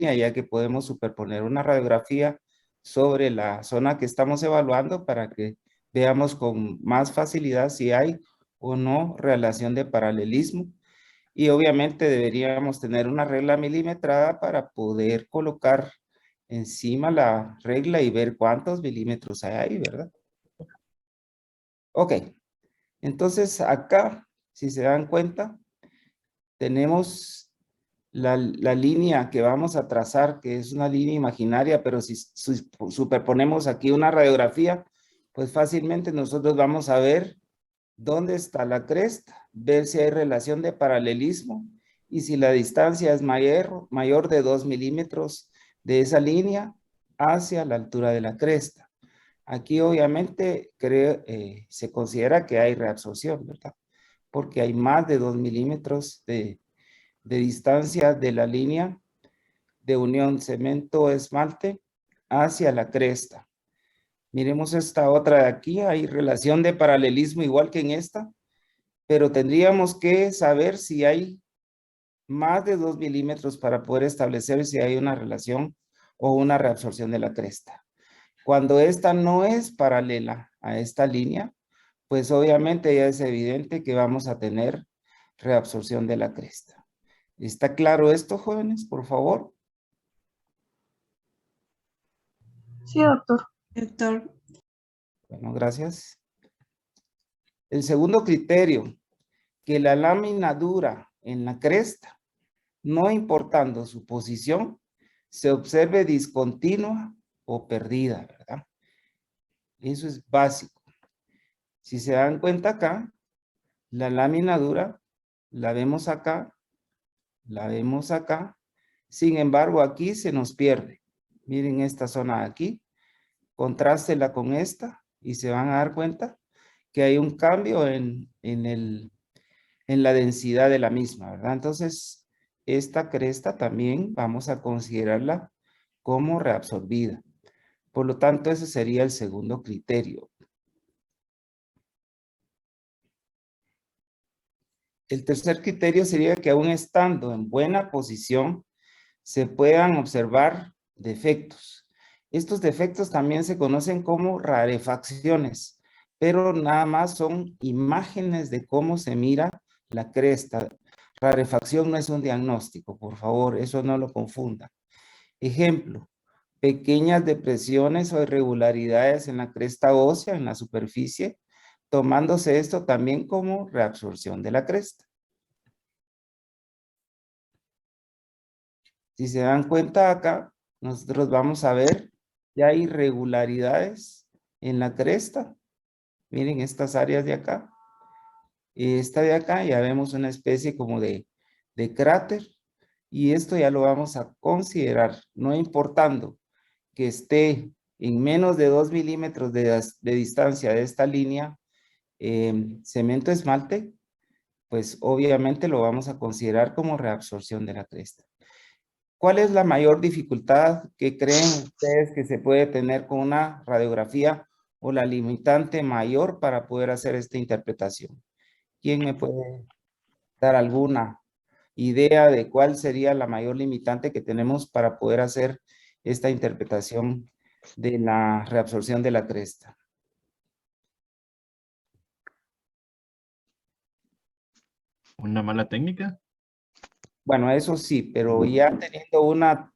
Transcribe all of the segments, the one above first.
ya que podemos superponer una radiografía sobre la zona que estamos evaluando para que veamos con más facilidad si hay o no relación de paralelismo. Y obviamente deberíamos tener una regla milimetrada para poder colocar encima la regla y ver cuántos milímetros hay ahí, ¿verdad? Ok, entonces acá, si se dan cuenta, tenemos la línea que vamos a trazar, que es una línea imaginaria, pero si superponemos aquí una radiografía, pues fácilmente nosotros vamos a ver dónde está la cresta, ver si hay relación de paralelismo y si la distancia es mayor de 2 milímetros de esa línea hacia la altura de la cresta. Aquí obviamente se considera que hay reabsorción, ¿verdad? Porque hay más de 2 milímetros de distancia de la línea de unión cemento-esmalte hacia la cresta. Miremos esta otra de aquí, hay relación de paralelismo igual que en esta, pero tendríamos que saber si hay más de 2 milímetros para poder establecer si hay una relación o una reabsorción de la cresta. Cuando esta no es paralela a esta línea, pues obviamente ya es evidente que vamos a tener reabsorción de la cresta. ¿Está claro esto, jóvenes? Por favor. Sí, doctor. Doctor. Bueno, gracias. El segundo criterio, que la lámina dura en la cresta, no importando su posición, se observe discontinua o perdida, ¿verdad? Eso es básico. Si se dan cuenta acá, la lámina dura, la vemos acá, la vemos acá. Sin embargo, aquí se nos pierde. Miren esta zona de aquí. Contrástela con esta y se van a dar cuenta que hay un cambio en la densidad de la misma, ¿verdad? Entonces, esta cresta también vamos a considerarla como reabsorbida. Por lo tanto, ese sería el segundo criterio. El tercer criterio sería que aún estando en buena posición, se puedan observar defectos. Estos defectos también se conocen como rarefacciones, pero nada más son imágenes de cómo se mira la cresta. Rarefacción no es un diagnóstico, por favor, eso no lo confunda. Ejemplo, pequeñas depresiones o irregularidades en la cresta ósea, en la superficie, tomándose esto también como reabsorción de la cresta. Si se dan cuenta acá, nosotros vamos a ver ya hay irregularidades en la cresta. Miren estas áreas de acá. Esta de acá ya vemos una especie como de cráter. Y esto ya lo vamos a considerar, no importando que esté en menos de 2 milímetros de distancia de esta línea cemento esmalte, pues obviamente lo vamos a considerar como reabsorción de la cresta. ¿Cuál es la mayor dificultad que creen ustedes que se puede tener con una radiografía o la limitante mayor para poder hacer esta interpretación? ¿Quién me puede dar alguna idea de cuál sería la mayor limitante que tenemos para poder hacer esta interpretación de la reabsorción de la cresta? ¿Una mala técnica? Bueno, eso sí, pero ya teniendo una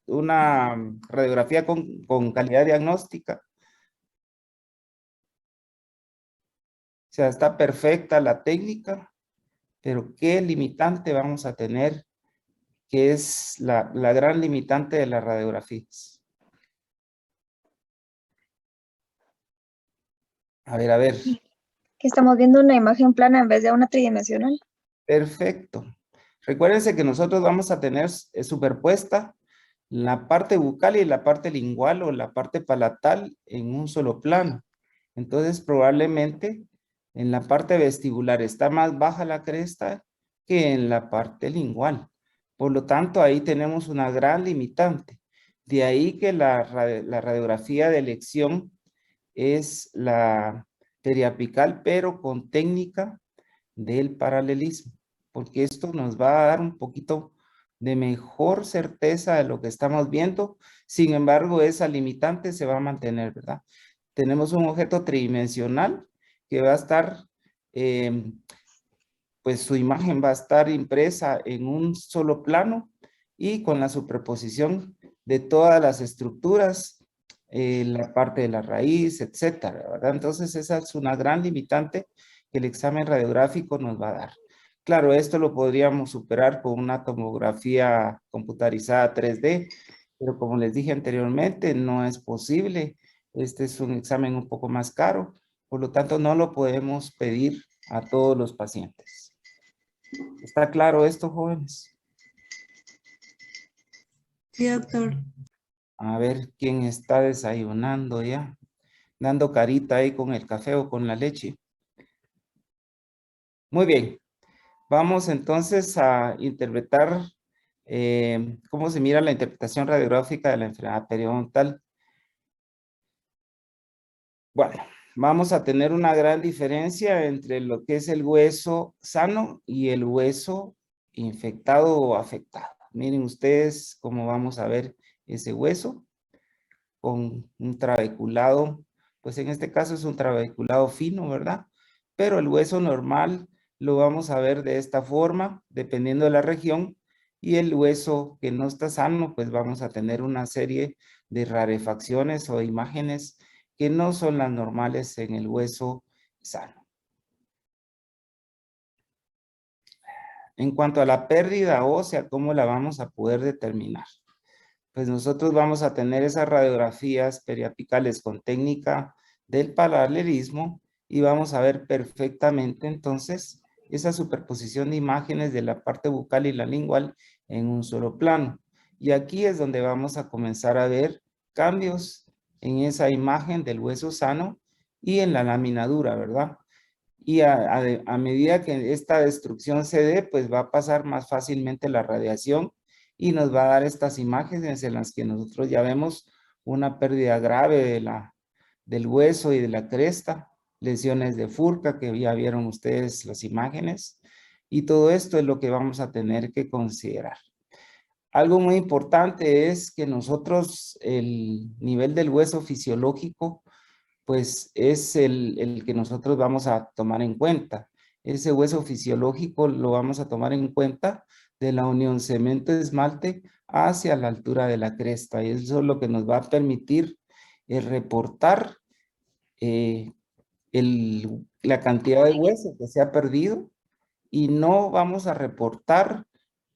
radiografía con calidad diagnóstica, o sea, está perfecta la técnica, pero ¿qué limitante vamos a tener? Que es la gran limitante de las radiografías. A ver. Que estamos viendo una imagen plana en vez de una tridimensional. Perfecto. Recuérdense que nosotros vamos a tener superpuesta la parte bucal y la parte lingual o la parte palatal en un solo plano. Entonces, probablemente en la parte vestibular está más baja la cresta que en la parte lingual. Por lo tanto, ahí tenemos una gran limitante. De ahí que la radiografía de elección es la periapical, pero con técnica del paralelismo, porque esto nos va a dar un poquito de mejor certeza de lo que estamos viendo. Sin embargo, esa limitante se va a mantener, ¿verdad? Tenemos un objeto tridimensional que va a estar, pues su imagen va a estar impresa en un solo plano y con la superposición de todas las estructuras, la parte de la raíz, etcétera, ¿verdad? Entonces esa es una gran limitante que el examen radiográfico nos va a dar. Claro, esto lo podríamos superar con una tomografía computarizada 3D, pero como les dije anteriormente, no es posible. Este es un examen un poco más caro, por lo tanto no lo podemos pedir a todos los pacientes. ¿Está claro esto, jóvenes? Sí, doctor. A ver quién está desayunando ya, dando carita ahí con el café o con la leche. Muy bien, vamos entonces a interpretar cómo se mira la interpretación radiográfica de la enfermedad periodontal. Bueno, vamos a tener una gran diferencia entre lo que es el hueso sano y el hueso infectado o afectado. Miren ustedes cómo vamos a ver ese hueso con un trabeculado, pues en este caso es un trabeculado fino, ¿verdad? Pero el hueso normal lo vamos a ver de esta forma, dependiendo de la región, y el hueso que no está sano, pues vamos a tener una serie de rarefacciones o imágenes que no son las normales en el hueso sano. En cuanto a la pérdida ósea, ¿cómo la vamos a poder determinar? Pues nosotros vamos a tener esas radiografías periapicales con técnica del paralelismo y vamos a ver perfectamente entonces esa superposición de imágenes de la parte bucal y la lingual en un solo plano. Y aquí es donde vamos a comenzar a ver cambios en esa imagen del hueso sano y en la lámina dura, ¿verdad? Y a medida que esta destrucción se dé, pues va a pasar más fácilmente la radiación y nos va a dar estas imágenes en las que nosotros ya vemos una pérdida grave del hueso y de la cresta, lesiones de furca, que ya vieron ustedes las imágenes, y todo esto es lo que vamos a tener que considerar. Algo muy importante es que nosotros el nivel del hueso fisiológico pues es el que nosotros vamos a tomar en cuenta. Ese hueso fisiológico lo vamos a tomar en cuenta de la unión cemento-esmalte hacia la altura de la cresta. Y eso es lo que nos va a permitir reportar la cantidad de hueso que se ha perdido y no vamos a reportar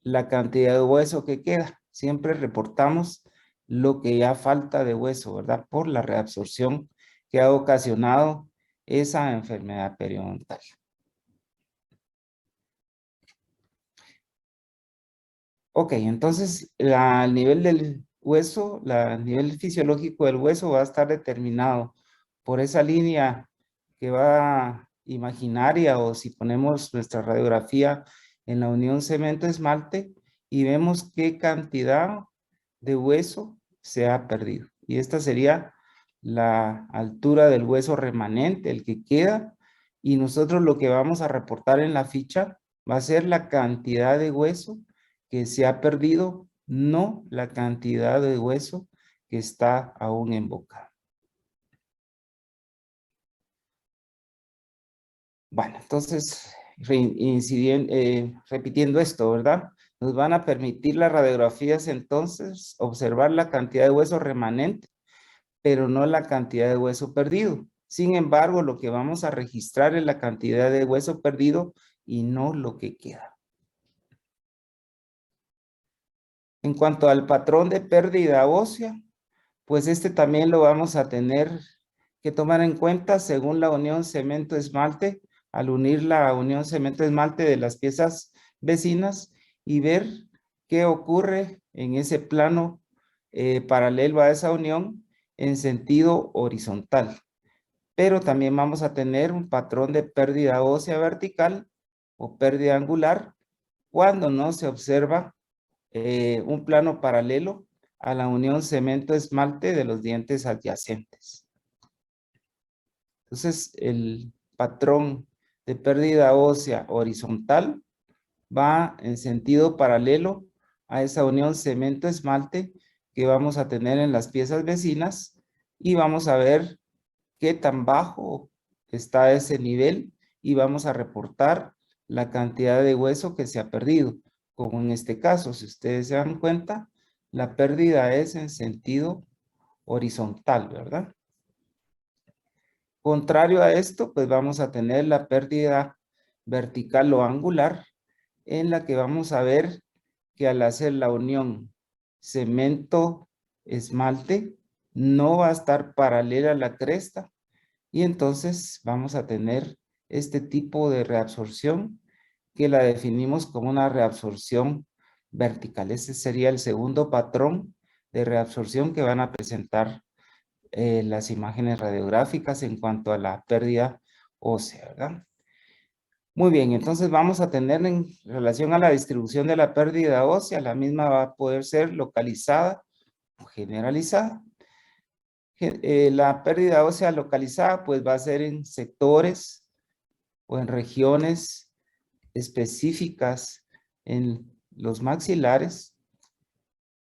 la cantidad de hueso que queda. Siempre reportamos lo que ya falta de hueso, ¿verdad? Por la reabsorción que ha ocasionado esa enfermedad periodontal. Ok, entonces el nivel del hueso, el nivel fisiológico del hueso va a estar determinado por esa línea que va imaginaria, o si ponemos nuestra radiografía en la unión cemento-esmalte y vemos qué cantidad de hueso se ha perdido. Y esta sería la altura del hueso remanente, el que queda, y nosotros lo que vamos a reportar en la ficha va a ser la cantidad de hueso que se ha perdido, no la cantidad de hueso que está aún en boca. Bueno, entonces, repitiendo esto, ¿verdad? Nos van a permitir las radiografías entonces observar la cantidad de hueso remanente, pero no la cantidad de hueso perdido. Sin embargo, lo que vamos a registrar es la cantidad de hueso perdido y no lo que queda. En cuanto al patrón de pérdida ósea, pues este también lo vamos a tener que tomar en cuenta según la unión cemento-esmalte, al unir la unión cemento-esmalte de las piezas vecinas y ver qué ocurre en ese plano paralelo a esa unión en sentido horizontal. Pero también vamos a tener un patrón de pérdida ósea vertical o pérdida angular cuando no se observa un plano paralelo a la unión cemento-esmalte de los dientes adyacentes. Entonces, el patrón de pérdida ósea horizontal va en sentido paralelo a esa unión cemento-esmalte que vamos a tener en las piezas vecinas y vamos a ver qué tan bajo está ese nivel y vamos a reportar la cantidad de hueso que se ha perdido. Como en este caso, si ustedes se dan cuenta, la pérdida es en sentido horizontal, ¿verdad? Contrario a esto, pues vamos a tener la pérdida vertical o angular, en la que vamos a ver que al hacer la unión cemento-esmalte, no va a estar paralela a la cresta, y entonces vamos a tener este tipo de reabsorción que la definimos como una reabsorción vertical. Ese sería el segundo patrón de reabsorción que van a presentar las imágenes radiográficas en cuanto a la pérdida ósea, ¿verdad? Muy bien, entonces vamos a tener en relación a la distribución de la pérdida ósea, la misma va a poder ser localizada o generalizada. La pérdida ósea localizada pues va a ser en sectores o en regiones específicas en los maxilares,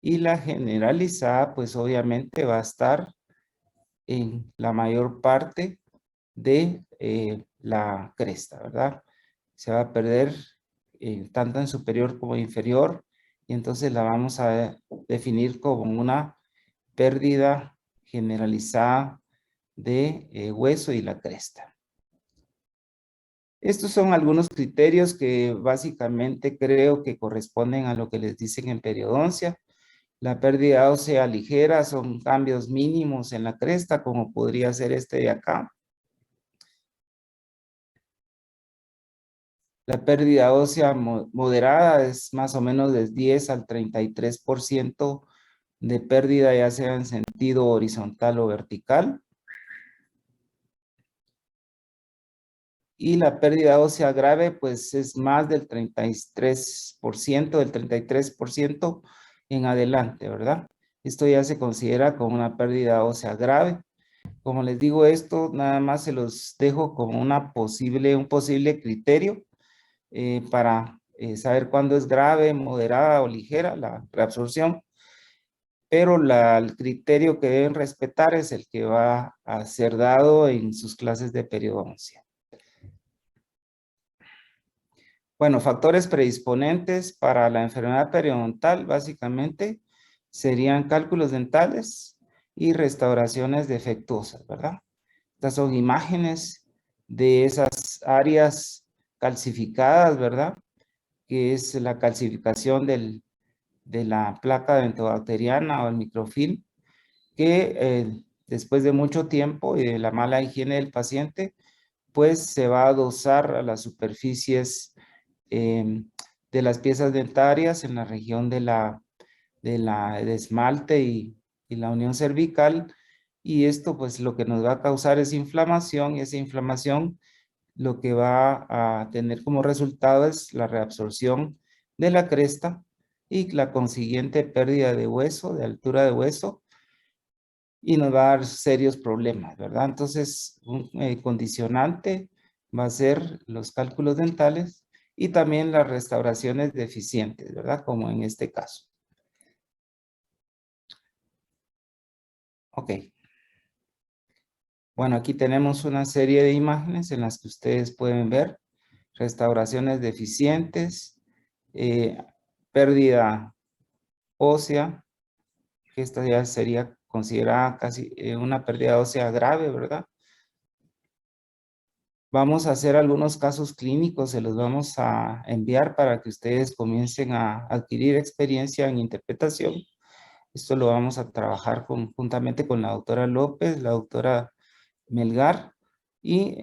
y la generalizada pues obviamente va a estar en la mayor parte de la cresta, ¿verdad? Se va a perder tanto en superior como inferior, y entonces la vamos a definir como una pérdida generalizada de hueso y la cresta. Estos son algunos criterios que básicamente creo que corresponden a lo que les dicen en periodoncia. La pérdida ósea ligera son cambios mínimos en la cresta, como podría ser este de acá. La pérdida ósea moderada es más o menos del 10 al 33% de pérdida, ya sea en sentido horizontal o vertical. Y la pérdida ósea grave, pues es más del 33%, del 33% en adelante, ¿verdad? Esto ya se considera como una pérdida ósea grave. Como les digo, esto nada más se los dejo como un posible criterio para saber cuándo es grave, moderada o ligera la reabsorción. Pero el criterio que deben respetar es el que va a ser dado en sus clases de periodoncia. Bueno, factores predisponentes para la enfermedad periodontal básicamente serían cálculos dentales y restauraciones defectuosas, ¿verdad? Estas son imágenes de esas áreas calcificadas, ¿verdad? Que es la calcificación de la placa dentobacteriana o el microfilm, que después de mucho tiempo y de la mala higiene del paciente, pues se va a adosar a las superficies de las piezas dentarias en la región de esmalte y la unión cervical, y esto pues lo que nos va a causar es inflamación, y esa inflamación lo que va a tener como resultado es la reabsorción de la cresta y la consiguiente pérdida de hueso, de altura de hueso, y nos va a dar serios problemas, ¿verdad? Entonces, un condicionante va a ser los cálculos dentales y también las restauraciones deficientes, ¿verdad? Como en este caso. Ok. Bueno, aquí tenemos una serie de imágenes en las que ustedes pueden ver restauraciones deficientes, pérdida ósea, que esta ya sería considerada casi una pérdida ósea grave, ¿verdad? Vamos a hacer algunos casos clínicos, se los vamos a enviar para que ustedes comiencen a adquirir experiencia en interpretación. Esto lo vamos a trabajar conjuntamente con la doctora López, la doctora Melgar, y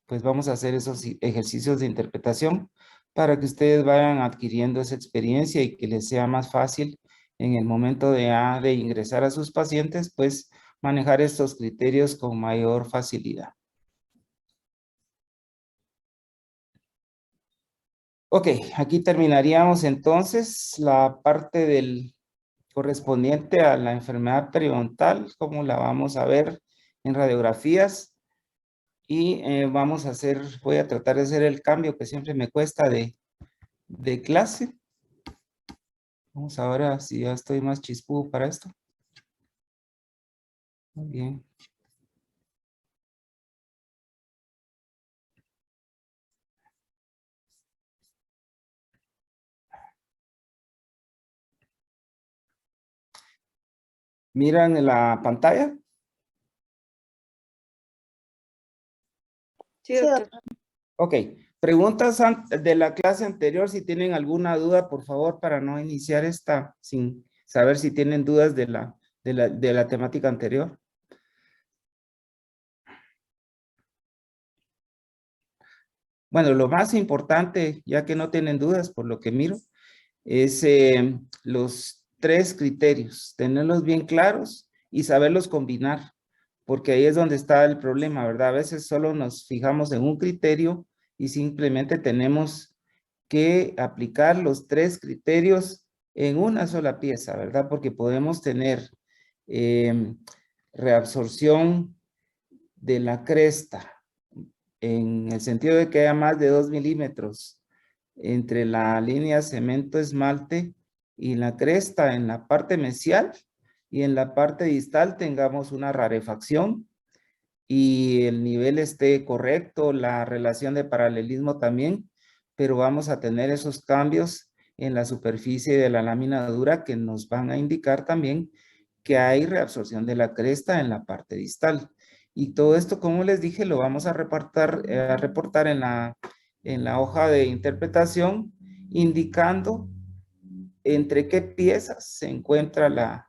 pues vamos a hacer esos ejercicios de interpretación para que ustedes vayan adquiriendo esa experiencia y que les sea más fácil en el momento de ingresar a sus pacientes, pues manejar estos criterios con mayor facilidad. Ok, aquí terminaríamos entonces la parte del correspondiente a la enfermedad periodontal, como la vamos a ver en radiografías. Y voy a tratar de hacer el cambio que siempre me cuesta de clase. Vamos ahora si ya estoy más chispudo para esto. Muy bien. ¿Miran en la pantalla? Sí, doctor. Ok. Preguntas de la clase anterior, si tienen alguna duda, por favor, para no iniciar esta sin saber si tienen dudas de la temática anterior. Bueno, lo más importante, ya que no tienen dudas por lo que miro, es los 3 criterios, tenerlos bien claros y saberlos combinar, porque ahí es donde está el problema, ¿verdad? A veces solo nos fijamos en un criterio y simplemente tenemos que aplicar los 3 criterios en una sola pieza, ¿verdad? Porque podemos tener reabsorción de la cresta, en el sentido de que haya más de 2 milímetros entre la línea cemento esmalte y la cresta en la parte mesial, y en la parte distal tengamos una rarefacción y el nivel esté correcto, la relación de paralelismo también, pero vamos a tener esos cambios en la superficie de la lámina dura que nos van a indicar también que hay reabsorción de la cresta en la parte distal. Y todo esto, como les dije, lo vamos a reportar en la hoja de interpretación, indicando entre qué piezas se encuentra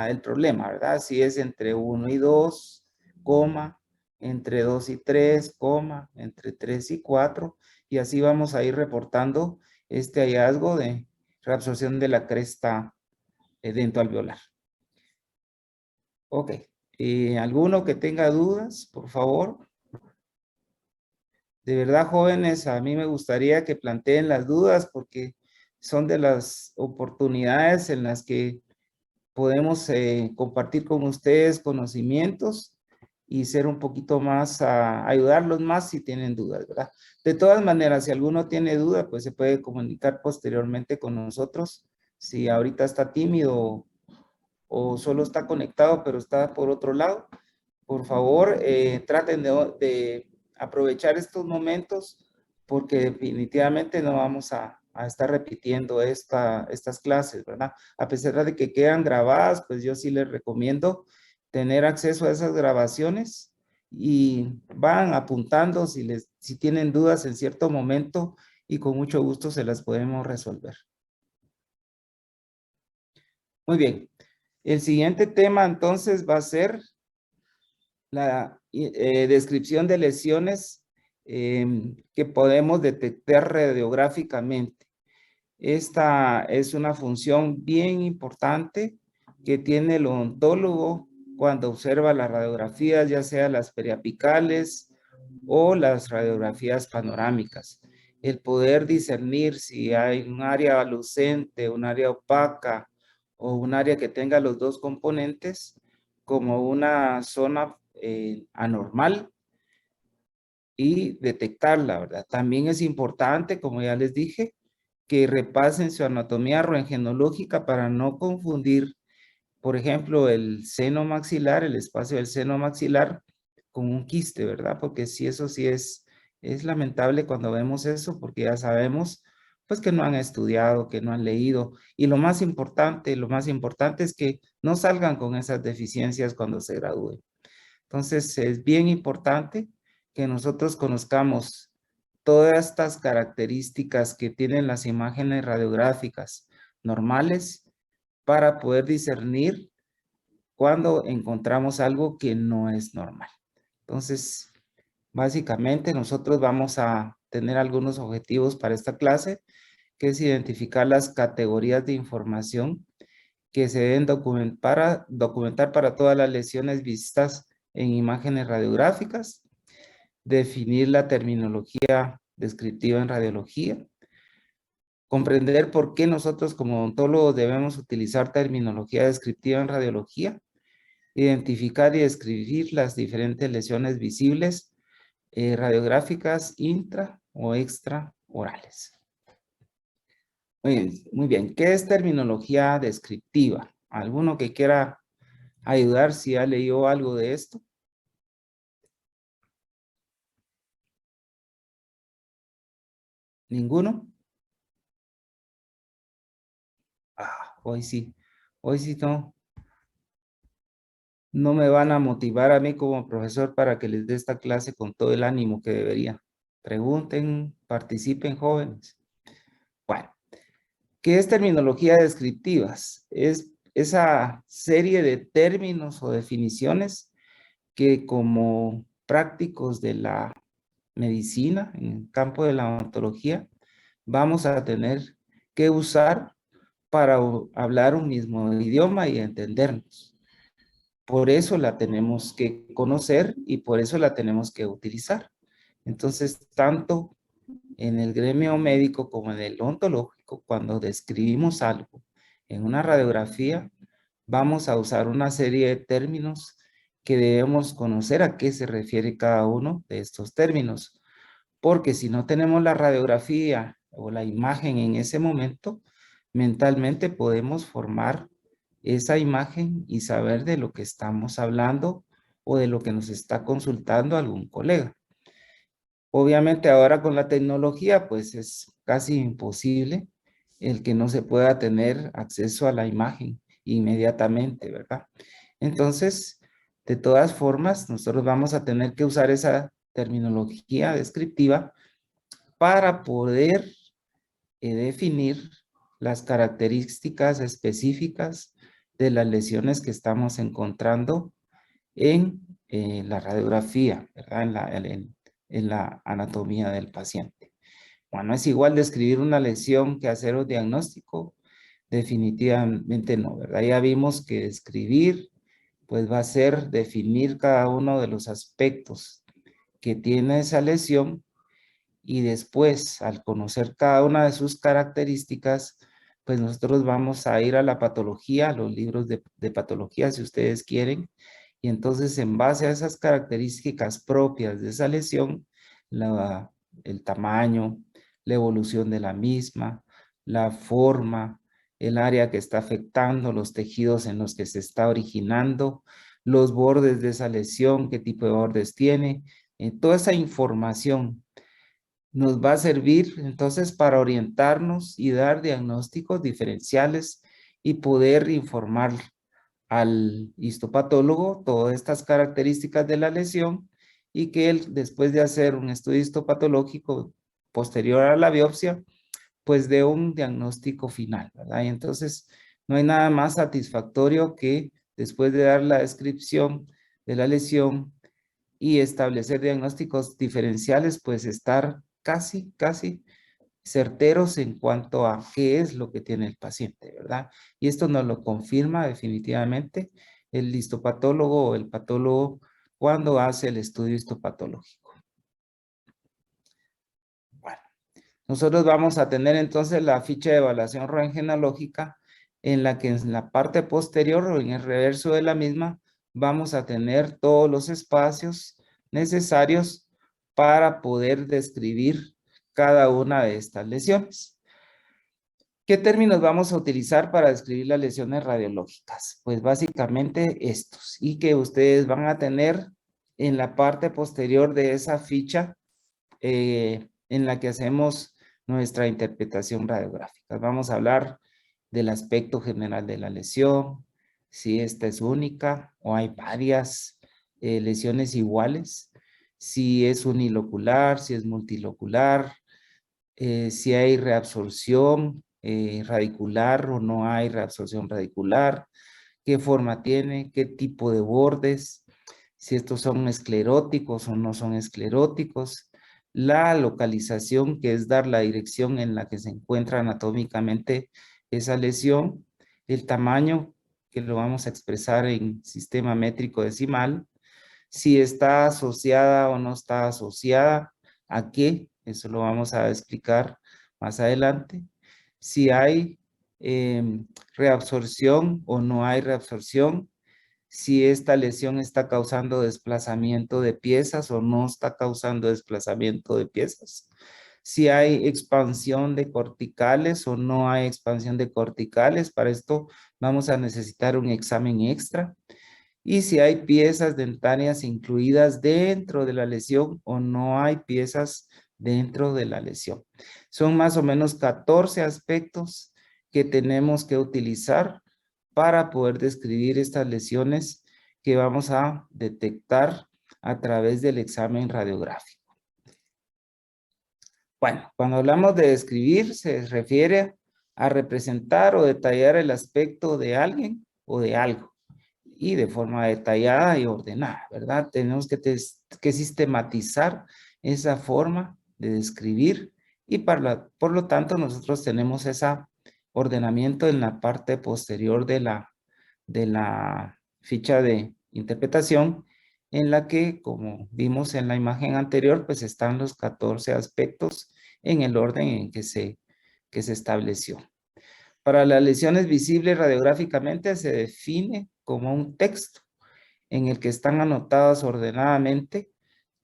el problema, ¿verdad? Si es entre 1 y 2, coma, entre 2 y 3, coma, entre 3 y 4, y así vamos a ir reportando este hallazgo de reabsorción de la cresta dentoalveolar. Ok. ¿Alguno que tenga dudas, por favor? De verdad, jóvenes, a mí me gustaría que planteen las dudas porque son de las oportunidades en las que podemos compartir con ustedes conocimientos y ser un poquito más, ayudarlos más si tienen dudas, ¿verdad? De todas maneras, si alguno tiene duda, pues se puede comunicar posteriormente con nosotros. Si ahorita está tímido o solo está conectado, pero está por otro lado, por favor, traten de aprovechar estos momentos porque definitivamente no vamos a estar repitiendo estas clases, ¿verdad? A pesar de que quedan grabadas, pues yo sí les recomiendo tener acceso a esas grabaciones y van apuntando si tienen dudas en cierto momento y con mucho gusto se las podemos resolver. Muy bien. El siguiente tema entonces va a ser la descripción de lesiones que podemos detectar radiográficamente. Esta es una función bien importante que tiene el odontólogo cuando observa las radiografías, ya sea las periapicales o las radiografías panorámicas. El poder discernir si hay un área lucente, un área opaca o un área que tenga los dos componentes como una zona anormal y detectarla, ¿verdad? También es importante, como ya les dije, que repasen su anatomía röntgenológica para no confundir, por ejemplo, el seno maxilar, el espacio del seno maxilar con un quiste, ¿verdad? Porque sí, eso sí es lamentable cuando vemos eso, porque ya sabemos, pues que no han estudiado, que no han leído. Y lo más importante es que no salgan con esas deficiencias cuando se gradúen. Entonces, es bien importante que nosotros conozcamos todas estas características que tienen las imágenes radiográficas normales para poder discernir cuando encontramos algo que no es normal. Entonces, básicamente nosotros vamos a tener algunos objetivos para esta clase, que es identificar las categorías de información que se deben documentar para todas las lesiones vistas en imágenes radiográficas, definir la terminología descriptiva en radiología, comprender por qué nosotros como odontólogos debemos utilizar terminología descriptiva en radiología, identificar y describir las diferentes lesiones visibles radiográficas intra o extraorales. Muy bien. ¿Qué es terminología descriptiva? ¿Alguno que quiera ayudar si ya leyó algo de esto? ¿Ninguno? Hoy sí. Hoy sí no me van a motivar a mí como profesor para que les dé esta clase con todo el ánimo que debería. Pregunten, participen, jóvenes. Bueno, ¿qué es terminología descriptivas? Es esa serie de términos o definiciones que como prácticos de la medicina, en el campo de la odontología, vamos a tener que usar para hablar un mismo idioma y entendernos. Por eso la tenemos que conocer y por eso la tenemos que utilizar. Entonces, tanto en el gremio médico como en el ontológico, cuando describimos algo en una radiografía, vamos a usar una serie de términos que debemos conocer a qué se refiere cada uno de estos términos. Porque si no tenemos la radiografía o la imagen en ese momento, mentalmente podemos formar esa imagen y saber de lo que estamos hablando o de lo que nos está consultando algún colega. Obviamente ahora con la tecnología pues es casi imposible el que no se pueda tener acceso a la imagen inmediatamente, ¿verdad? Entonces, de todas formas, nosotros vamos a tener que usar esa terminología descriptiva para poder definir las características específicas de las lesiones que estamos encontrando en la radiografía, ¿verdad? En la anatomía del paciente. Bueno, ¿es igual describir una lesión que hacer un diagnóstico? Definitivamente no, ¿verdad? Ya vimos que describir, pues va a ser definir cada uno de los aspectos que tiene esa lesión y después, al conocer cada una de sus características, pues nosotros vamos a ir a la patología, a los libros de patología si ustedes quieren, y entonces en base a esas características propias de esa lesión, el tamaño, la evolución de la misma, la forma, el área que está afectando, los tejidos en los que se está originando, los bordes de esa lesión, qué tipo de bordes tiene, toda esa información nos va a servir entonces para orientarnos y dar diagnósticos diferenciales y poder informar al histopatólogo todas estas características de la lesión y que él, después de hacer un estudio histopatológico posterior a la biopsia, pues dé un diagnóstico final, ¿verdad? Y entonces no hay nada más satisfactorio que después de dar la descripción de la lesión y establecer diagnósticos diferenciales, pues estar casi certeros en cuanto a qué es lo que tiene el paciente, ¿verdad? Y esto nos lo confirma definitivamente el histopatólogo o el patólogo cuando hace el estudio histopatológico. Bueno, nosotros vamos a tener entonces la ficha de evaluación rentgenológica en la que en la parte posterior o en el reverso de la misma vamos a tener todos los espacios necesarios para poder describir cada una de estas lesiones. ¿Qué términos vamos a utilizar para describir las lesiones radiológicas? Pues básicamente estos, y que ustedes van a tener en la parte posterior de esa ficha en la que hacemos nuestra interpretación radiográfica. Vamos a hablar del aspecto general de la lesión, si esta es única o hay varias lesiones iguales, si es unilocular, si es multilocular, si hay reabsorción radicular o no hay reabsorción radicular, qué forma tiene, qué tipo de bordes, si estos son escleróticos o no son escleróticos, la localización, que es dar la dirección en la que se encuentra anatómicamente esa lesión, el tamaño, que lo vamos a expresar en sistema métrico decimal, si está asociada o no está asociada, ¿a qué? Eso lo vamos a explicar más adelante. Si hay reabsorción o no hay reabsorción, si esta lesión está causando desplazamiento de piezas o no está causando desplazamiento de piezas, si hay expansión de corticales o no hay expansión de corticales. Para esto vamos a necesitar un examen extra. Y si hay piezas dentarias incluidas dentro de la lesión o no hay piezas dentro de la lesión. Son más o menos 14 aspectos que tenemos que utilizar para poder describir estas lesiones que vamos a detectar a través del examen radiográfico. Bueno, cuando hablamos de describir, se refiere a representar o detallar el aspecto de alguien o de algo, y de forma detallada y ordenada, ¿verdad? Tenemos que sistematizar esa forma de describir y por lo tanto nosotros tenemos ese ordenamiento en la parte posterior de la ficha de interpretación, en la que, como vimos en la imagen anterior, pues están los 14 aspectos en el orden en que se estableció. Para las lesiones visibles radiográficamente se define como un texto en el que están anotadas ordenadamente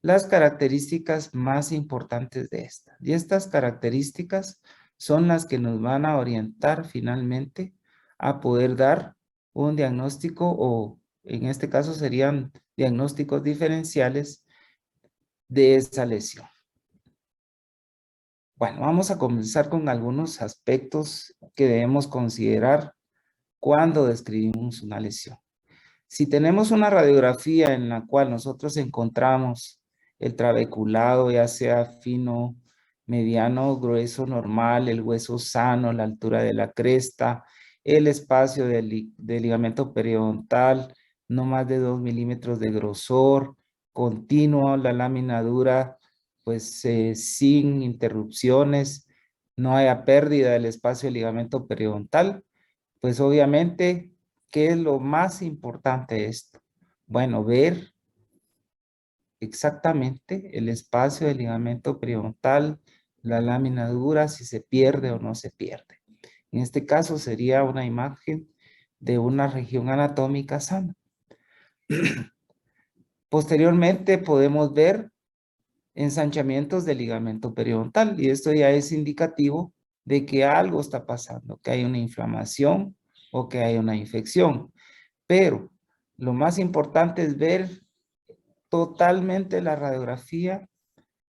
las características más importantes de esta. Y estas características son las que nos van a orientar finalmente a poder dar un diagnóstico, o en este caso serían diagnósticos diferenciales de esa lesión. Bueno, vamos a comenzar con algunos aspectos que debemos considerar cuando describimos una lesión. Si tenemos una radiografía en la cual nosotros encontramos el trabeculado, ya sea fino, mediano, grueso, normal, el hueso sano, la altura de la cresta, el espacio del ligamento periodontal, no más de 2 milímetros de grosor, continuo, la lámina dura, pues sin interrupciones, no haya pérdida del espacio del ligamento periodontal, pues obviamente, ¿qué es lo más importante de esto? Bueno, ver exactamente el espacio del ligamento periodontal, la lámina dura, si se pierde o no se pierde. En este caso sería una imagen de una región anatómica sana. Posteriormente podemos ver ensanchamientos del ligamento periodontal, y esto ya es indicativo de que algo está pasando, que hay una inflamación o que hay una infección. Pero lo más importante es ver totalmente la radiografía,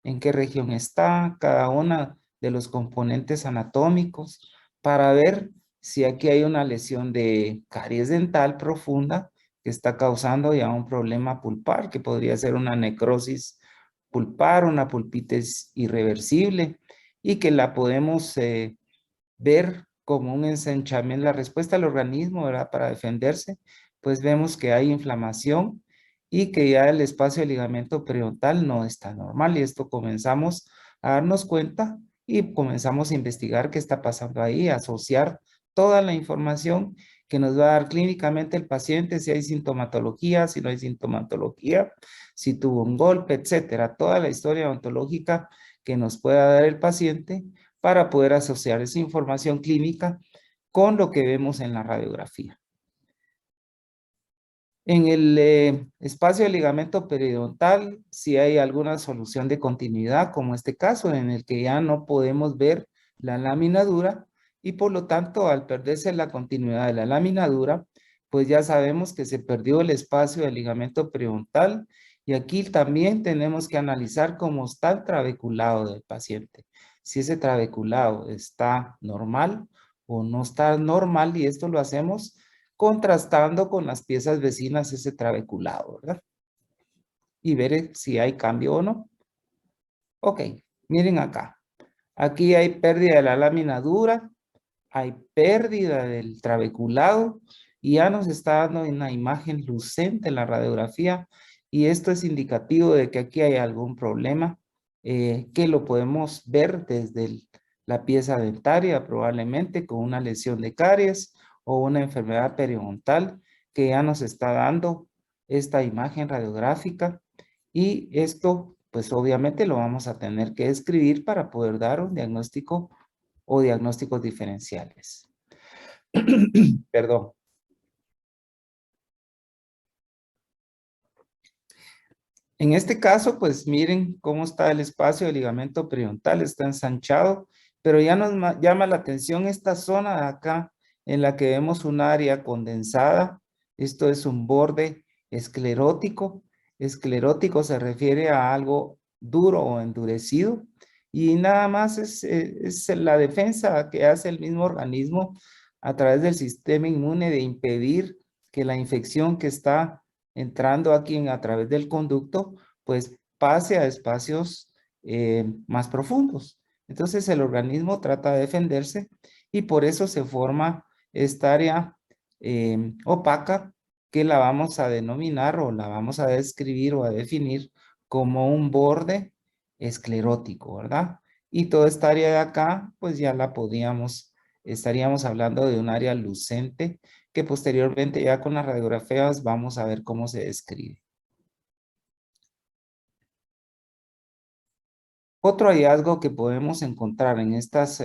en qué región está cada una de los componentes anatómicos, para ver si aquí hay una lesión de caries dental profunda que está causando ya un problema pulpar, que podría ser una necrosis pulpar, una pulpitis irreversible, y que la podemos ver como un ensanchamiento, la respuesta del organismo, ¿verdad? Para defenderse, pues vemos que hay inflamación y que ya el espacio del ligamento periodontal no está normal, y esto comenzamos a darnos cuenta y comenzamos a investigar qué está pasando ahí, a asociar toda la información que nos va a dar clínicamente el paciente, si hay sintomatología, si no hay sintomatología, si tuvo un golpe, etcétera, toda la historia odontológica que nos pueda dar el paciente, para poder asociar esa información clínica con lo que vemos en la radiografía. En el espacio del ligamento periodontal, si hay alguna solución de continuidad, como este caso en el que ya no podemos ver la lámina dura, y por lo tanto al perderse la continuidad de la lámina dura, pues ya sabemos que se perdió el espacio del ligamento periodontal, y aquí también tenemos que analizar cómo está el trabeculado del paciente. Si ese trabeculado está normal o no está normal, y esto lo hacemos contrastando con las piezas vecinas ese trabeculado, ¿verdad? Y ver si hay cambio o no. Ok, miren acá. Aquí hay pérdida de la lámina dura, hay pérdida del trabeculado, y ya nos está dando una imagen lucente en la radiografía, y esto es indicativo de que aquí hay algún problema que lo podemos ver desde la pieza dentaria, probablemente con una lesión de caries o una enfermedad periodontal que ya nos está dando esta imagen radiográfica, y esto pues obviamente lo vamos a tener que escribir para poder dar un diagnóstico o diagnósticos diferenciales. Perdón. En este caso, pues miren cómo está el espacio del ligamento periodontal, está ensanchado, pero ya nos llama la atención esta zona de acá en la que vemos un área condensada. Esto es un borde esclerótico. Esclerótico se refiere a algo duro o endurecido y nada más es la defensa que hace el mismo organismo a través del sistema inmune de impedir que la infección que está entrando aquí a través del conducto, pues pase a espacios más profundos. Entonces el organismo trata de defenderse y por eso se forma esta área opaca que la vamos a denominar o la vamos a describir o a definir como un borde esclerótico, ¿verdad? Y toda esta área de acá, pues ya la estaríamos hablando de un área lucente que posteriormente ya con las radiografías vamos a ver cómo se describe. Otro hallazgo que podemos encontrar en estas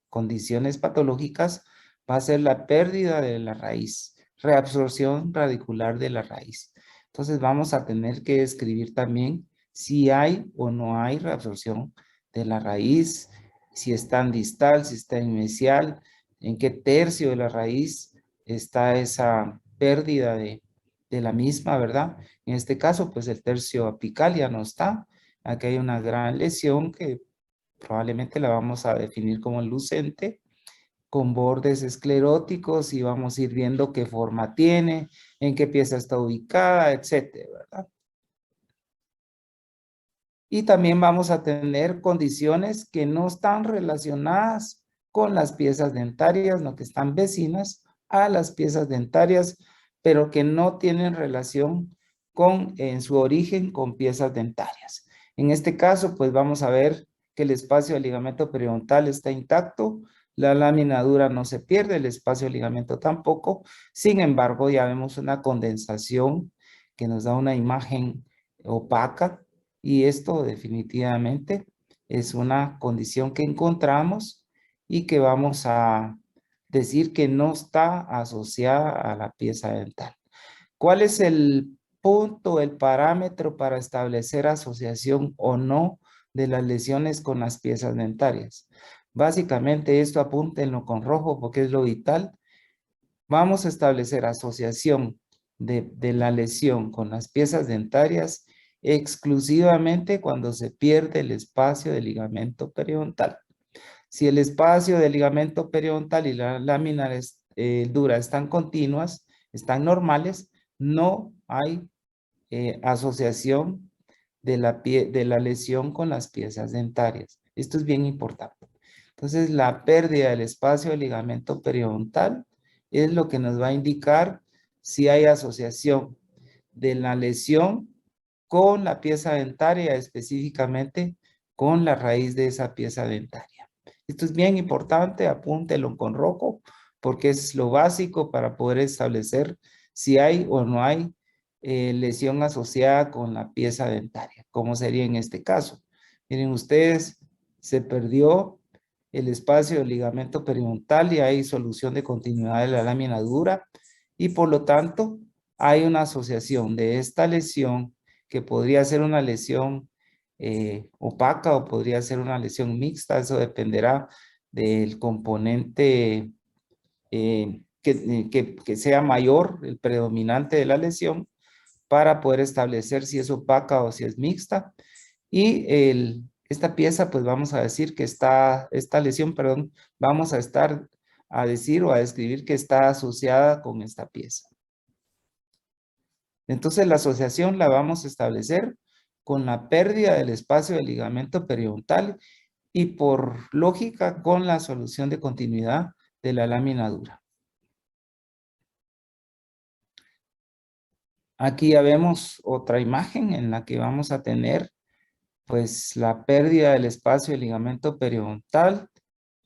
condiciones patológicas va a ser la pérdida de la raíz, reabsorción radicular de la raíz. Entonces vamos a tener que describir también si hay o no hay reabsorción de la raíz, si está en distal, si está en mesial, en qué tercio de la raíz está esa pérdida de la misma, ¿verdad? En este caso, pues el tercio apical ya no está. Aquí hay una gran lesión que probablemente la vamos a definir como lucente, con bordes escleróticos y vamos a ir viendo qué forma tiene, en qué pieza está ubicada, etcétera, ¿verdad? Y también vamos a tener condiciones que no están relacionadas con las piezas dentarias, no que están vecinas a las piezas dentarias, pero que no tienen relación en su origen con piezas dentarias. En este caso, pues vamos a ver que el espacio del ligamento periodontal está intacto, la lámina dura no se pierde, el espacio del ligamento tampoco. Sin embargo, ya vemos una condensación que nos da una imagen opaca y esto definitivamente es una condición que encontramos y que vamos a decir que no está asociada a la pieza dental. ¿Cuál es el punto, el parámetro para establecer asociación o no de las lesiones con las piezas dentarias? Básicamente esto apúntenlo con rojo porque es lo vital. Vamos a establecer asociación de la lesión con las piezas dentarias exclusivamente cuando se pierde el espacio del ligamento periodontal. Si el espacio del ligamento periodontal y la lámina dura están continuas, están normales, no hay asociación de la lesión con las piezas dentarias. Esto es bien importante. Entonces, la pérdida del espacio del ligamento periodontal es lo que nos va a indicar si hay asociación de la lesión con la pieza dentaria, específicamente con la raíz de esa pieza dentaria. Esto es bien importante, apúntelo con rojo, porque es lo básico para poder establecer si hay o no hay lesión asociada con la pieza dentaria, como sería en este caso. Miren ustedes, se perdió el espacio del ligamento periodontal y hay solución de continuidad de la lámina dura y por lo tanto hay una asociación de esta lesión que podría ser una lesión opaca o podría ser una lesión mixta, eso dependerá del componente que sea mayor, el predominante de la lesión, para poder establecer si es opaca o si es mixta. Y esta pieza, pues vamos a decir que esta lesión, perdón, vamos a estar a decir o a describir que está asociada con esta pieza. Entonces la asociación la vamos a establecer con la pérdida del espacio del ligamento periodontal y por lógica con la solución de continuidad de la lámina dura. Aquí ya vemos otra imagen en la que vamos a tener pues la pérdida del espacio del ligamento periodontal.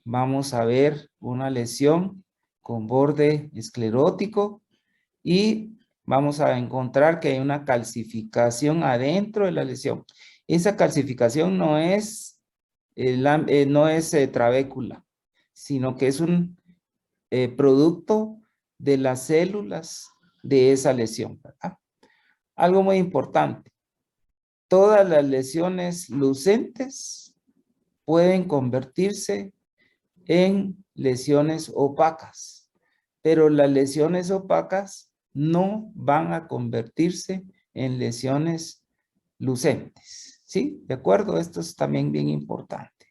Vamos a ver una lesión con borde esclerótico y vamos a encontrar que hay una calcificación adentro de la lesión. Esa calcificación no es, trabécula, sino que es un producto de las células de esa lesión, ¿verdad? Algo muy importante. todas las lesiones lucentes pueden convertirse en lesiones opacas, pero las lesiones opacas no van a convertirse en lesiones lucentes. ¿Sí? ¿De acuerdo? Esto es también bien importante.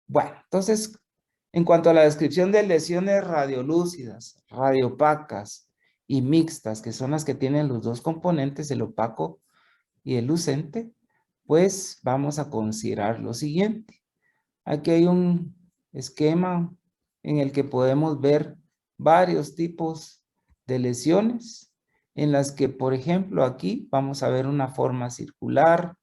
Bueno, entonces, en cuanto a la descripción de lesiones radiolúcidas, radioopacas y mixtas, que son las que tienen los dos componentes, el opaco y el lucente, pues vamos a considerar lo siguiente. Aquí hay un esquema en el que podemos ver varios tipos de lesiones en las que, por ejemplo, aquí vamos a ver una forma circular.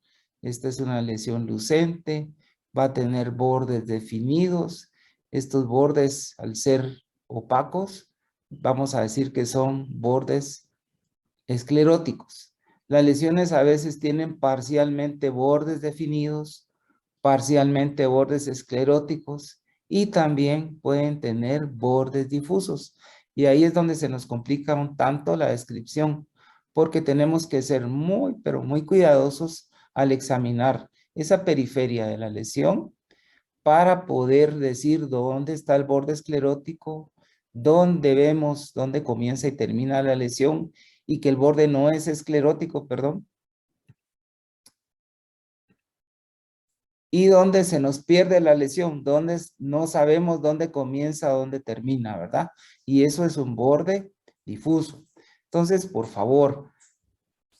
Esta es una lesión lucente, va a tener bordes definidos. Estos bordes, al ser opacos, vamos a decir que son bordes escleróticos. Las lesiones a veces tienen parcialmente bordes definidos, parcialmente bordes escleróticos y también pueden tener bordes difusos. Y ahí es donde se nos complica un tanto la descripción, porque tenemos que ser muy, pero muy cuidadosos al examinar esa periferia de la lesión para poder decir dónde está el borde esclerótico, dónde vemos dónde comienza y termina la lesión y que el borde no es esclerótico, perdón, y donde se nos pierde la lesión, donde no sabemos dónde comienza, dónde termina, ¿verdad? Y eso es un borde difuso. Entonces, por favor,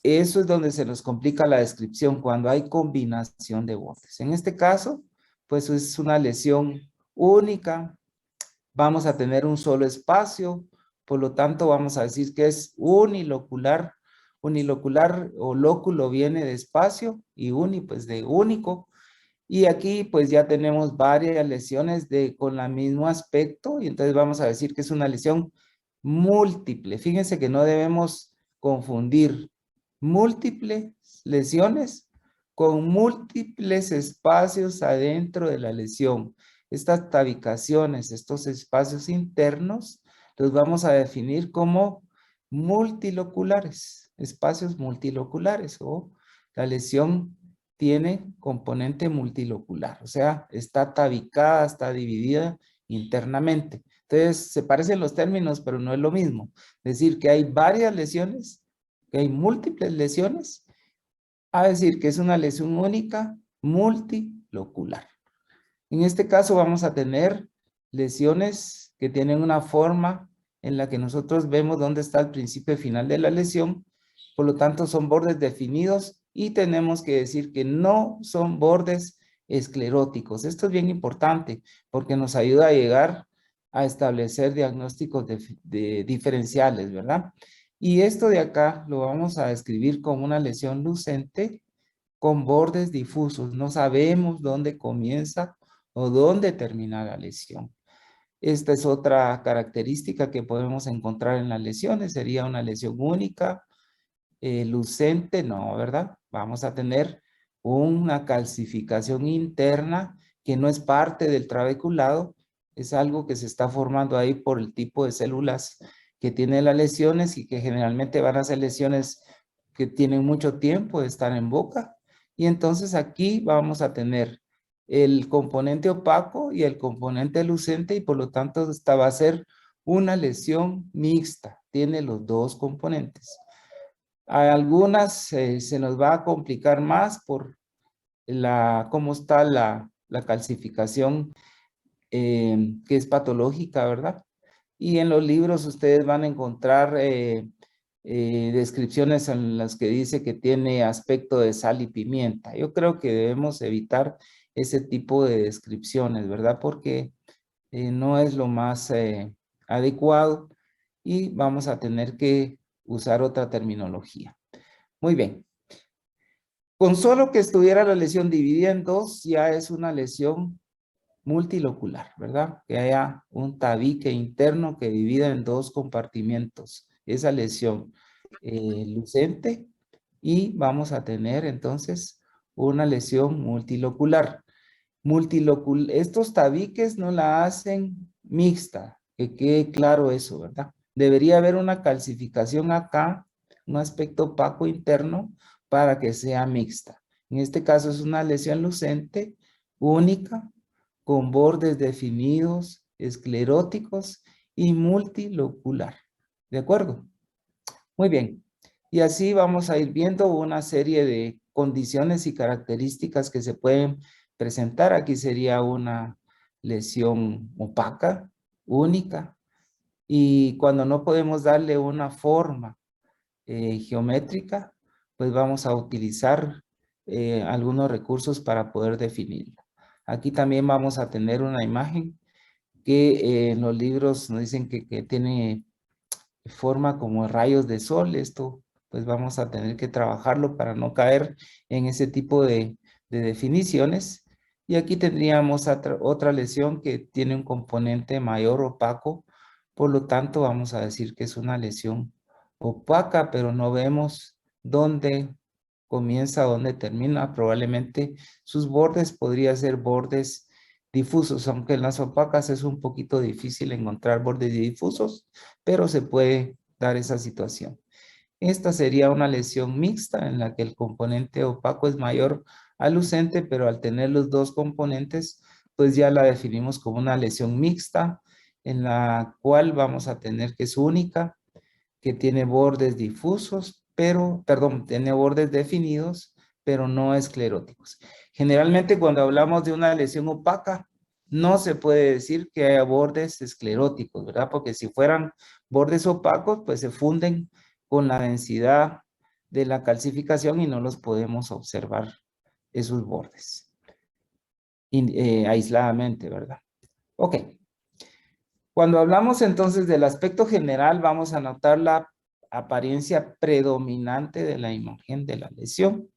eso es donde se nos complica la descripción, cuando hay combinación de bordes. En este caso, pues es una lesión única, vamos a tener un solo espacio, por lo tanto vamos a decir que es unilocular. Unilocular o lóculo viene de espacio y uni pues de único. Y aquí pues ya tenemos varias lesiones con el mismo aspecto y entonces vamos a decir que es una lesión múltiple. Fíjense que no debemos confundir múltiples lesiones con múltiples espacios adentro de la lesión. Estas tabicaciones, estos espacios internos, los vamos a definir como multiloculares, espacios multiloculares o la lesión tiene componente multilocular, o sea, está tabicada, está dividida internamente. Entonces, se parecen los términos, pero no es lo mismo. Decir que hay varias lesiones, que hay múltiples lesiones, a decir que es una lesión única multilocular. En este caso vamos a tener lesiones que tienen una forma en la que nosotros vemos dónde está el principio y final de la lesión, por lo tanto son bordes definidos y tenemos que decir que no son bordes escleróticos. Esto es bien importante porque nos ayuda a llegar a establecer diagnósticos de diferenciales, ¿verdad? Y esto de acá lo vamos a describir como una lesión lucente con bordes difusos. No sabemos dónde comienza o dónde termina la lesión. Esta es otra característica que podemos encontrar en las lesiones. Sería una lesión única, lucente, no, ¿verdad? Vamos a tener una calcificación interna que no es parte del trabeculado, es algo que se está formando ahí por el tipo de células que tiene las lesiones y que generalmente van a ser lesiones que tienen mucho tiempo de estar en boca. Y entonces aquí vamos a tener el componente opaco y el componente lucente y por lo tanto esta va a ser una lesión mixta, tiene los dos componentes. A algunas se nos va a complicar más por cómo está la calcificación que es patológica, ¿verdad? Y en los libros ustedes van a encontrar descripciones en las que dice que tiene aspecto de sal y pimienta. Yo creo que debemos evitar ese tipo de descripciones, ¿verdad? Porque no es lo más adecuado y vamos a tener que usar otra terminología. Muy bien. Con solo que estuviera la lesión dividida en dos, ya es una lesión multilocular, ¿verdad? Que haya un tabique interno que divida en dos compartimientos. Esa lesión lucente y vamos a tener entonces una lesión multilocular. Estos tabiques no la hacen mixta, que quede claro eso, ¿verdad? Debería haber una calcificación acá, un aspecto opaco interno para que sea mixta. En este caso es una lesión lucente, única, con bordes definidos, escleróticos y multilocular. ¿De acuerdo? Muy bien. Y así vamos a ir viendo una serie de condiciones y características que se pueden presentar. Aquí sería una lesión opaca, única, y cuando no podemos darle una forma geométrica, pues vamos a utilizar algunos recursos para poder definirla. Aquí también vamos a tener una imagen que en los libros nos dicen que tiene forma como rayos de sol. Esto pues vamos a tener que trabajarlo para no caer en ese tipo de definiciones. Y aquí tendríamos otra lesión que tiene un componente mayor opaco, por lo tanto vamos a decir que es una lesión opaca, pero no vemos dónde comienza, dónde termina. Probablemente sus bordes podrían ser bordes difusos, aunque en las opacas es un poquito difícil encontrar bordes difusos, pero se puede dar esa situación. Esta sería una lesión mixta en la que el componente opaco es mayor al lucente, pero al tener los dos componentes, pues ya la definimos como una lesión mixta, en la cual vamos a tener que es única, que tiene bordes difusos, tiene bordes definidos, pero no escleróticos. Generalmente cuando hablamos de una lesión opaca, no se puede decir que haya bordes escleróticos, ¿verdad? Porque si fueran bordes opacos, pues se funden con la densidad de la calcificación y no los podemos observar esos bordes aisladamente, ¿verdad? Ok. Cuando hablamos entonces del aspecto general, vamos a notar la apariencia predominante de la imagen de la lesión.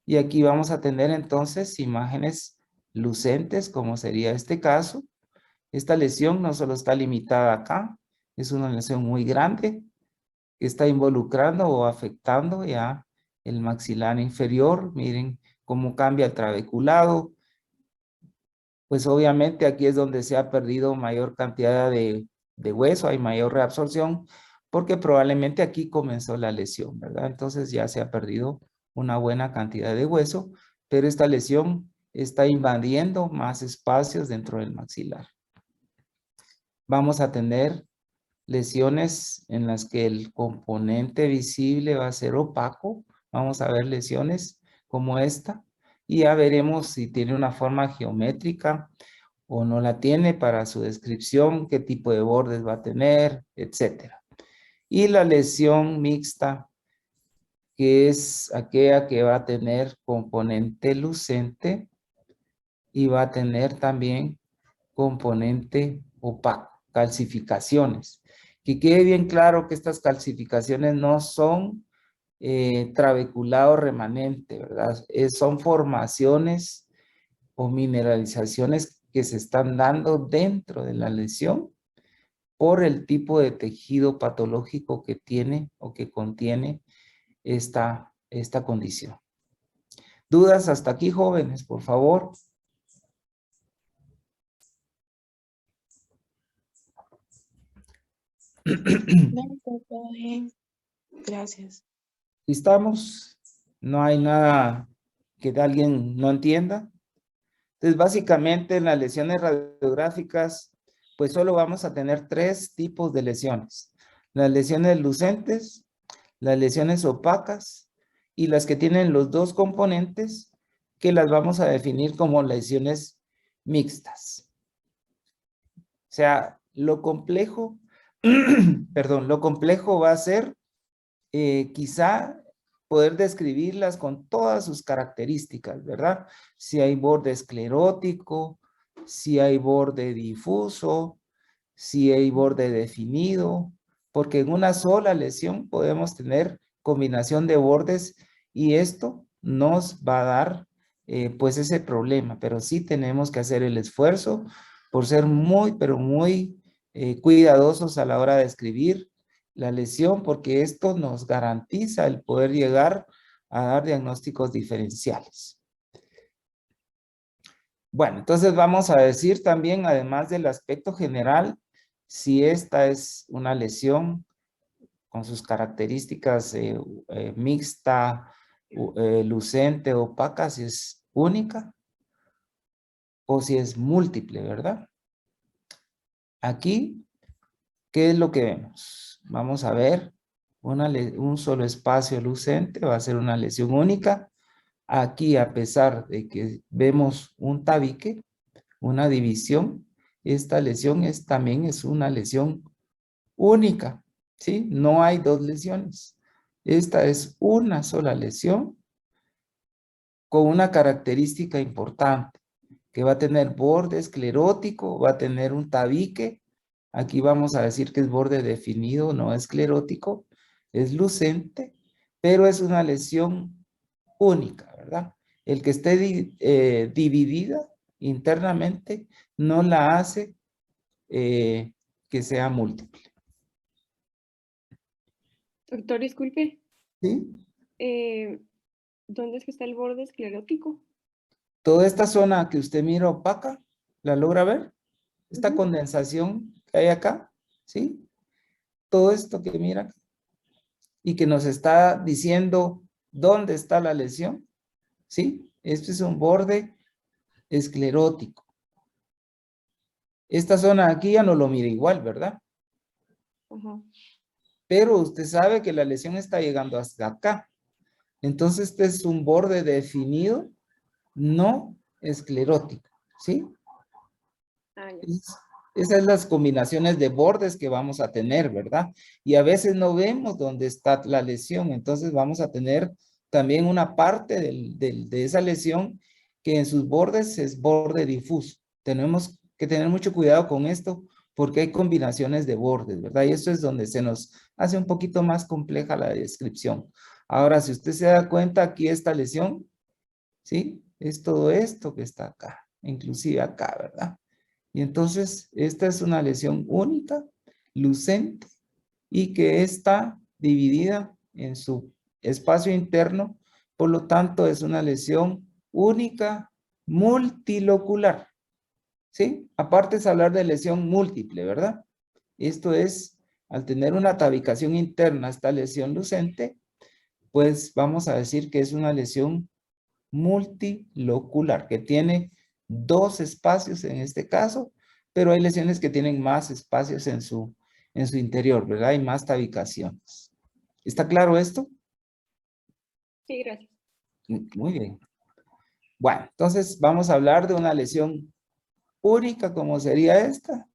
Y aquí vamos a tener entonces imágenes lucentes, como sería este caso. Esta lesión no solo está limitada acá, es una lesión muy grande que está involucrando o afectando ya el maxilar inferior. Miren cómo cambia el trabeculado. Pues obviamente aquí es donde se ha perdido mayor cantidad de hueso, hay mayor reabsorción, porque probablemente aquí comenzó la lesión, ¿verdad? Entonces ya se ha perdido una buena cantidad de hueso, pero esta lesión está invadiendo más espacios dentro del maxilar. Vamos a tener lesiones en las que el componente visible va a ser opaco. Vamos a ver lesiones como esta y ya veremos si tiene una forma geométrica o no la tiene para su descripción, qué tipo de bordes va a tener, etc. Y la lesión mixta, que es aquella que va a tener componente lucente y va a tener también componente opaco, calcificaciones. Que quede bien claro que estas calcificaciones no son trabeculado remanente, ¿verdad? Son formaciones o mineralizaciones que se están dando dentro de la lesión por el tipo de tejido patológico que tiene o que contiene esta condición. ¿Dudas hasta aquí, jóvenes, por favor? Todo bien. Gracias. ¿Estamos? ¿No hay nada que alguien no entienda? Entonces, básicamente en las lesiones radiográficas, pues solo vamos a tener 3 tipos de lesiones. Las lesiones lucentes, las lesiones opacas y las que tienen los dos componentes, que las vamos a definir como lesiones mixtas. O sea, lo complejo, perdón, lo complejo va a ser quizá poder describirlas con todas sus características, ¿verdad? Si hay borde esclerótico, si hay borde difuso, si hay borde definido, porque en una sola lesión podemos tener combinación de bordes y esto nos va a dar pues ese problema, pero sí tenemos que hacer el esfuerzo por ser muy, pero muy cuidadosos a la hora de escribir la lesión, porque esto nos garantiza el poder llegar a dar diagnósticos diferenciales. Bueno, entonces vamos a decir también, además del aspecto general, si esta es una lesión con sus características mixta, lucente, opaca, si es única o si es múltiple, ¿verdad? Aquí, ¿qué es lo que vemos? Vamos a ver un solo espacio lucente, va a ser una lesión única. Aquí, a pesar de que vemos un tabique, una división, esta lesión también es una lesión única, ¿sí? No hay dos lesiones. Esta es una sola lesión con una característica importante, que va a tener borde esclerótico, va a tener un tabique. Aquí vamos a decir que es borde definido, no esclerótico, es lucente, pero es una lesión única, ¿verdad? El que esté dividida internamente no la hace que sea múltiple. Doctor, disculpe, ¿Sí? ¿dónde es que está el borde esclerótico? Toda esta zona que usted mira opaca, ¿la logra ver? Esta condensación que hay acá, ¿sí? Todo esto que mira y que nos está diciendo dónde está la lesión, ¿sí? Este es un borde esclerótico. Esta zona aquí ya no lo mira igual, ¿verdad? Ajá. Pero usted sabe que la lesión está llegando hasta acá. Entonces este es un borde definido, no esclerótico, ¿sí? Ah, ya. Esas son las combinaciones de bordes que vamos a tener, ¿verdad? Y a veces no vemos dónde está la lesión, entonces vamos a tener también una parte de esa lesión que en sus bordes es borde difuso. Tenemos que tener mucho cuidado con esto porque hay combinaciones de bordes, ¿verdad? Y esto es donde se nos hace un poquito más compleja la descripción. Ahora, si usted se da cuenta, aquí esta lesión, ¿sí? Es todo esto que está acá, inclusive acá, ¿verdad? Y entonces, esta es una lesión única, lucente, y que está dividida en su espacio interno, por lo tanto, es una lesión única, multilocular, ¿sí? Aparte es hablar de lesión múltiple, ¿verdad? Esto es, al tener una tabicación interna, esta lesión lucente, pues vamos a decir que es una lesión multilocular, que tiene dos espacios en este caso, pero hay lesiones que tienen más espacios en su interior, ¿verdad? Hay más tabicaciones. ¿Está claro esto? Sí, gracias. Muy bien. Bueno, entonces vamos a hablar de una lesión única como sería esta,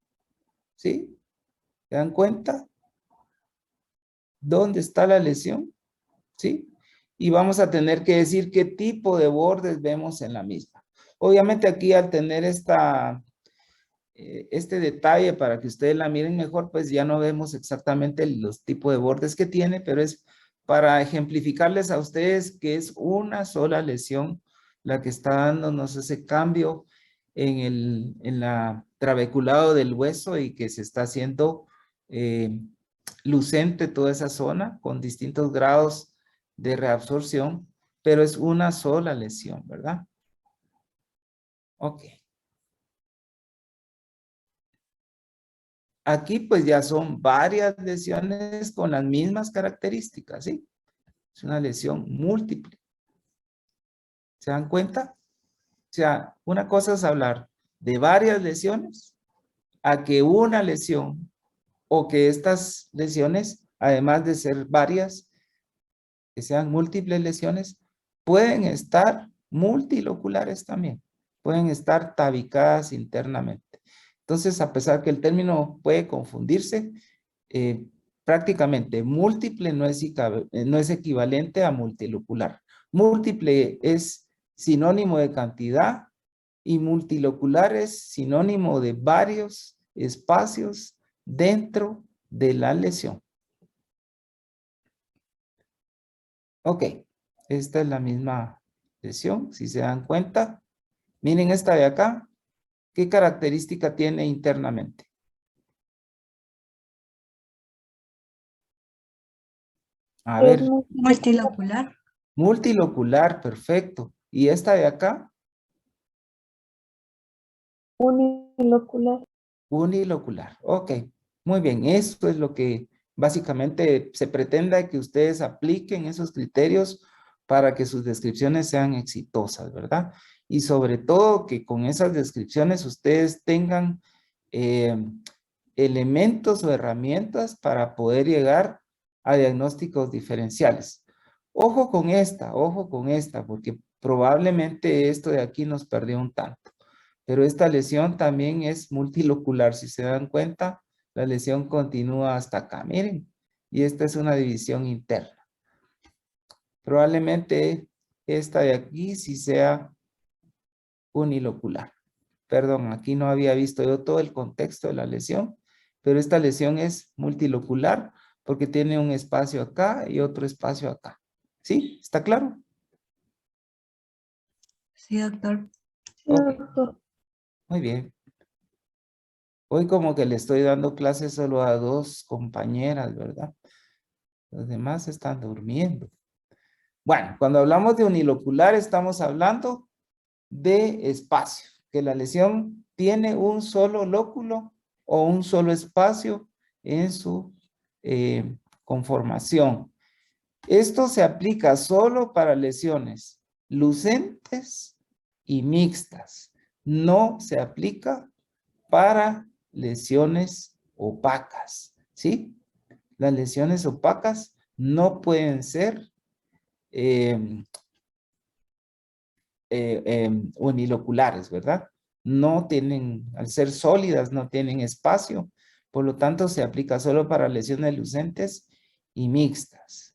¿sí? ¿Se dan cuenta? ¿Dónde está la lesión? ¿Sí? Y vamos a tener que decir qué tipo de bordes vemos en la misma. Obviamente aquí al tener este detalle para que ustedes la miren mejor, pues ya no vemos exactamente los tipos de bordes que tiene, pero es para ejemplificarles a ustedes que es una sola lesión la que está dándonos ese cambio en la trabeculado del hueso y que se está haciendo lucente toda esa zona con distintos grados de reabsorción, pero es una sola lesión, ¿verdad? Ok. Aquí pues ya son varias lesiones con las mismas características, ¿sí? Es una lesión múltiple. ¿Se dan cuenta? O sea, una cosa es hablar de varias lesiones a que una lesión o que estas lesiones, además de ser varias, que sean múltiples lesiones, pueden estar multiloculares también. Pueden estar tabicadas internamente. Entonces, a pesar que el término puede confundirse, prácticamente múltiple no es equivalente a multilocular. Múltiple es sinónimo de cantidad y multilocular es sinónimo de varios espacios dentro de la lesión. Ok, esta es la misma lesión, si se dan cuenta. Miren esta de acá, ¿qué característica tiene internamente? A ver, Multilocular. multilocular, perfecto. ¿Y esta de acá? Unilocular. Unilocular. Ok, muy bien. Esto es lo que básicamente se pretenda que ustedes apliquen esos criterios para que sus descripciones sean exitosas, ¿verdad? Y sobre todo que con esas descripciones ustedes tengan elementos o herramientas para poder llegar a diagnósticos diferenciales. Ojo con esta, porque probablemente esto de aquí nos perdió un tanto. Pero esta lesión también es multilocular. Si se dan cuenta, la lesión continúa hasta acá. Miren, y esta es una división interna. Probablemente esta de aquí sí sea unilocular. Perdón, aquí no había visto yo todo el contexto de la lesión, pero esta lesión es multilocular porque tiene un espacio acá y otro espacio acá. ¿Sí? ¿Está claro? Sí, doctor. Sí, Ok. doctor. Muy bien. Hoy como que le estoy dando clases solo a 2 compañeras, ¿verdad? Los demás están durmiendo. Bueno, cuando hablamos de unilocular estamos hablando de espacio, que la lesión tiene un solo lóculo o un solo espacio en su conformación. Esto se aplica solo para lesiones lucentes y mixtas. No se aplica para lesiones opacas, ¿sí? Las lesiones opacas no pueden ser uniloculares, ¿verdad? No tienen, al ser sólidas, no tienen espacio, por lo tanto se aplica solo para lesiones lucentes y mixtas.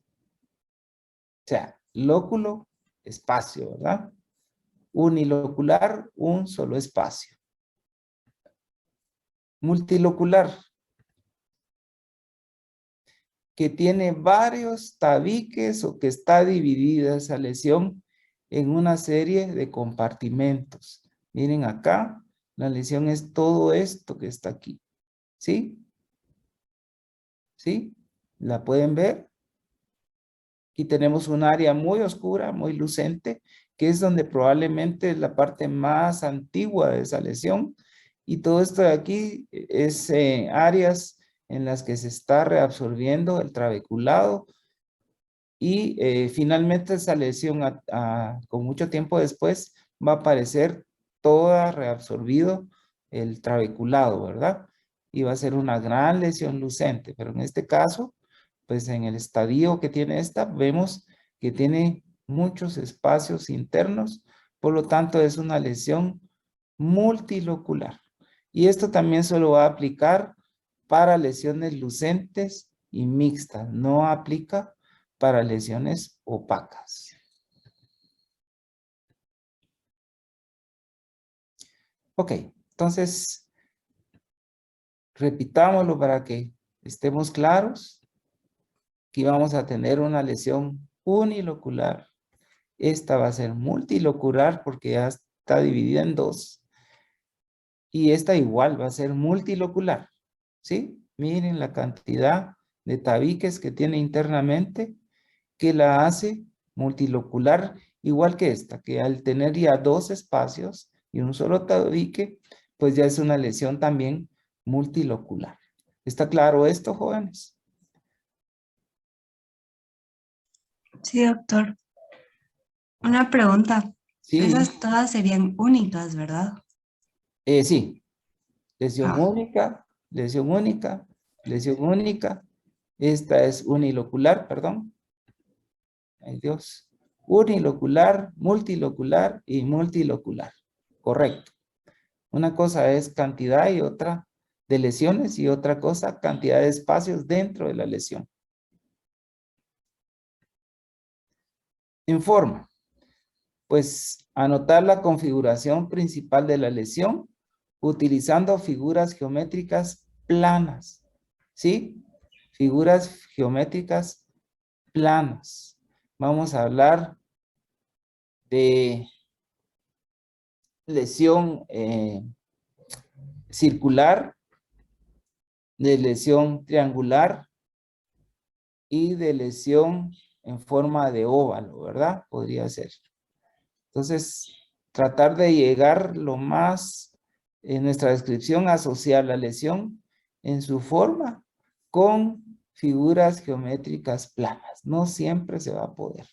O sea, lóculo, espacio, ¿verdad? Unilocular, un solo espacio. Multilocular, que tiene varios tabiques o que está dividida esa lesión en una serie de compartimentos. Miren acá, la lesión es todo esto que está aquí. ¿Sí? ¿Sí? ¿La pueden ver? Aquí tenemos un área muy oscura, muy lucente, que es donde probablemente es la parte más antigua de esa lesión. Y todo esto de aquí es áreas en las que se está reabsorbiendo el trabeculado. Y finalmente esa lesión con mucho tiempo después va a aparecer toda reabsorbido el trabeculado, ¿verdad? Y va a ser una gran lesión lucente, pero en este caso, pues en el estadio que tiene esta, vemos que tiene muchos espacios internos, por lo tanto es una lesión multilocular. Y esto también solo va a aplicar para lesiones lucentes y mixtas, no aplica para lesiones opacas. Ok, entonces repitámoslo para que estemos claros. Aquí vamos a tener una lesión unilocular. Esta va a ser multilocular porque ya está dividida en 2. Y esta igual va a ser multilocular. ¿Sí? Miren la cantidad de tabiques que tiene internamente que la hace multilocular, igual que esta, que al tener ya 2 espacios y un solo tabique, pues ya es una lesión también multilocular. ¿Está claro esto, jóvenes? Sí, doctor. Una pregunta. Sí, Esas todas serían únicas, ¿verdad? sí. Lesión Ah, única, lesión única, lesión única. Esta es unilocular, perdón. Ay, Dios. Unilocular, multilocular y multilocular. Correcto. Una cosa es cantidad y otra de lesiones y otra cosa cantidad de espacios dentro de la lesión. En forma, pues anotar la configuración principal de la lesión utilizando figuras geométricas planas. ¿Sí? Figuras geométricas planas. Vamos a hablar de lesión circular, de lesión triangular y de lesión en forma de óvalo, ¿verdad? Podría ser. Entonces, tratar de llegar lo más en nuestra descripción, asociar la lesión en su forma con figuras geométricas planas. No siempre se va a poder.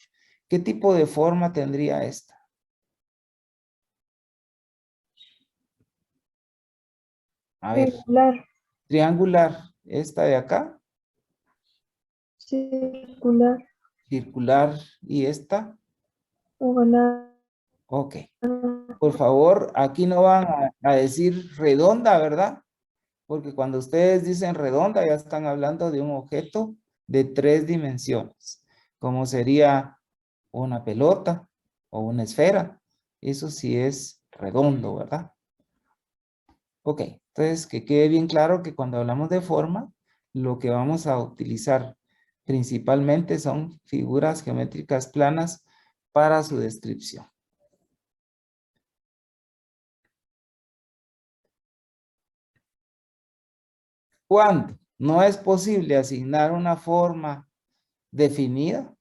¿Qué tipo de forma tendría esta? A ver, Triangular, triangular. Esta de acá, circular, circular. Y esta, ovalada. ok. Por favor, aquí no van a decir redonda, ¿verdad? Porque cuando ustedes dicen redonda, ya están hablando de un objeto de 3 dimensiones, como sería una pelota o una esfera. Eso sí es redondo, ¿verdad? Ok, entonces que quede bien claro que cuando hablamos de forma, lo que vamos a utilizar principalmente son figuras geométricas planas para su descripción. Cuando no es posible asignar una forma definida,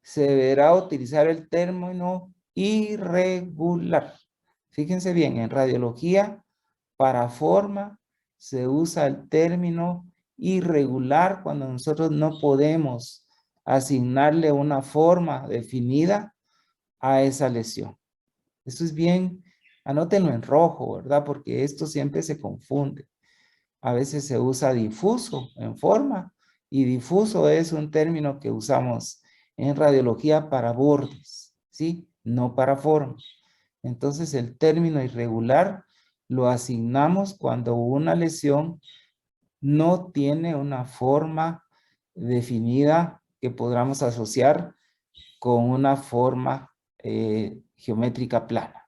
se deberá utilizar el término irregular. Fíjense bien, en radiología, para forma, se usa el término irregular cuando nosotros no podemos asignarle una forma definida a esa lesión. Esto es bien, anótenlo en rojo, ¿verdad? Porque esto siempre se confunde. A veces se usa difuso en forma y difuso es un término que usamos en radiología para bordes, ¿sí? No para forma. Entonces el término irregular lo asignamos cuando una lesión no tiene una forma definida que podamos asociar con una forma geométrica plana.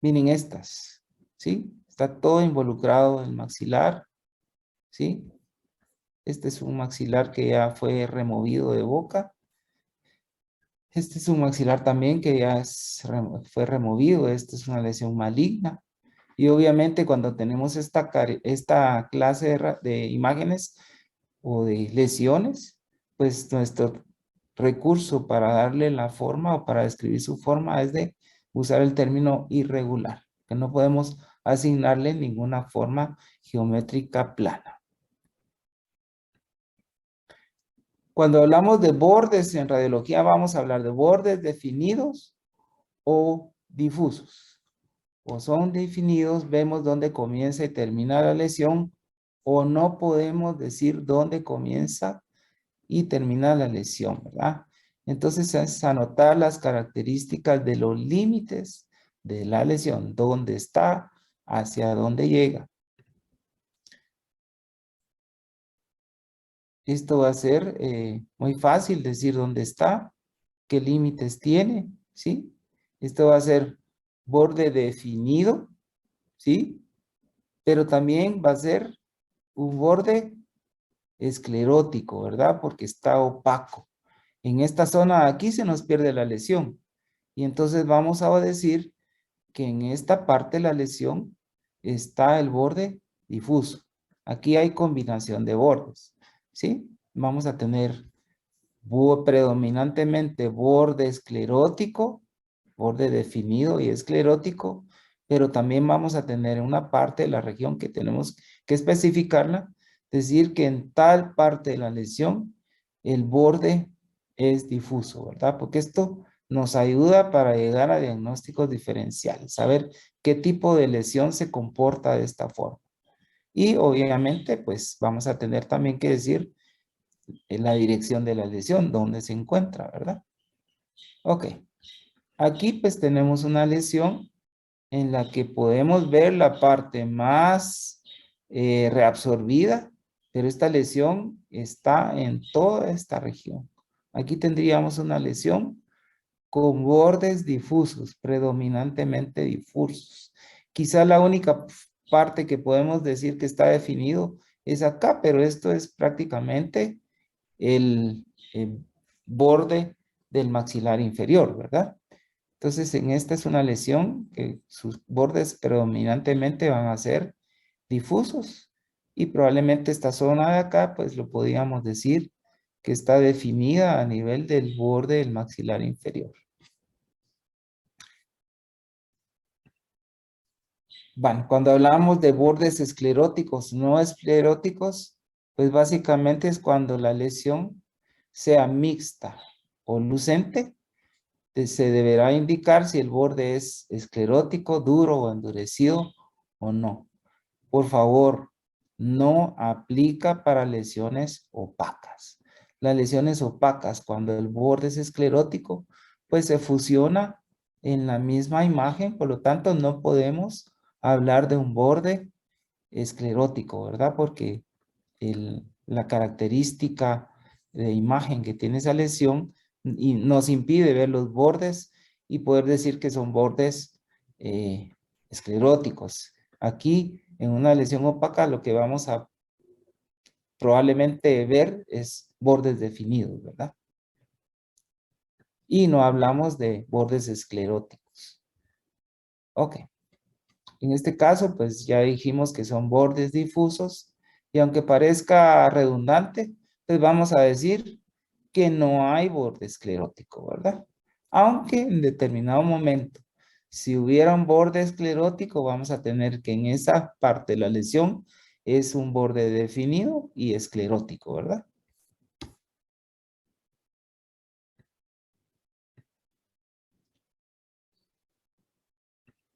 Miren estas, ¿sí? Está todo involucrado en el maxilar, ¿sí? Este es un maxilar que ya fue removido de boca. Este es un maxilar también que ya fue removido. Esta es una lesión maligna. Y obviamente cuando tenemos esta clase de imágenes o de lesiones, pues nuestro recurso para darle la forma o para describir su forma es de usar el término irregular, que no podemos asignarle ninguna forma geométrica plana. Cuando hablamos de bordes en radiología vamos a hablar de bordes definidos o difusos. O son definidos, vemos dónde comienza y termina la lesión, o no podemos decir dónde comienza y termina la lesión, ¿verdad? Entonces es anotar las características de los límites de la lesión, dónde está, hacia dónde llega. Esto va a ser muy fácil decir dónde está, qué límites tiene, ¿sí? Esto va a ser borde definido, ¿sí? Pero también va a ser un borde esclerótico, ¿verdad? Porque está opaco. En esta zona de aquí se nos pierde la lesión. Y entonces vamos a decir que en esta parte de la lesión está el borde difuso. Aquí hay combinación de bordes, ¿sí? Vamos a tener predominantemente borde esclerótico, borde definido y esclerótico, pero también vamos a tener una parte de la región que tenemos que especificarla, decir que en tal parte de la lesión el borde es difuso, ¿verdad? Porque esto nos ayuda para llegar a diagnósticos diferenciales, saber qué tipo de lesión se comporta de esta forma. Y obviamente, pues vamos a tener también que decir en la dirección de la lesión, dónde se encuentra, ¿verdad? Ok. Aquí pues tenemos una lesión en la que podemos ver la parte más reabsorbida, pero esta lesión está en toda esta región. Aquí tendríamos una lesión con bordes difusos, predominantemente difusos. Quizá la única parte que podemos decir que está definido es acá, pero esto es prácticamente el borde del maxilar inferior, ¿verdad? Entonces, en esta es una lesión que sus bordes predominantemente van a ser difusos y probablemente esta zona de acá, pues lo podríamos decir que está definida a nivel del borde del maxilar inferior. Bueno, cuando hablamos de bordes escleróticos, no escleróticos, pues básicamente es cuando la lesión sea mixta o lucente. Se deberá indicar si el borde es esclerótico, duro o endurecido o no. Por favor, no aplica para lesiones opacas. Las lesiones opacas, cuando el borde es esclerótico, pues se fusiona en la misma imagen, por lo tanto no podemos hablar de un borde esclerótico, ¿verdad? Porque la característica de imagen que tiene esa lesión y nos impide ver los bordes y poder decir que son bordes escleróticos. Aquí, en una lesión opaca, lo que vamos a probablemente ver es bordes definidos, ¿verdad? Y no hablamos de bordes escleróticos. Ok. En este caso, pues ya dijimos que son bordes difusos y aunque parezca redundante, pues vamos a decir que no hay borde esclerótico, ¿verdad? Aunque en determinado momento, si hubiera un borde esclerótico, vamos a tener que en esa parte de la lesión es un borde definido y esclerótico, ¿verdad?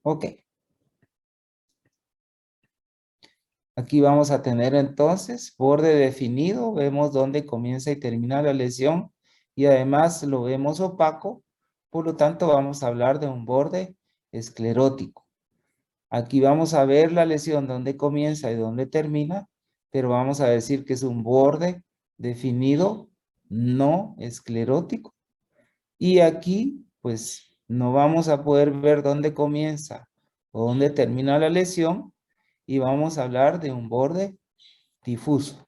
Ok. Aquí vamos a tener entonces borde definido, vemos dónde comienza y termina la lesión y además lo vemos opaco, por lo tanto vamos a hablar de un borde esclerótico. Aquí vamos a ver la lesión dónde comienza y dónde termina, pero vamos a decir que es un borde definido no esclerótico. Y aquí pues no vamos a poder ver dónde comienza o dónde termina la lesión y vamos a hablar de un borde difuso.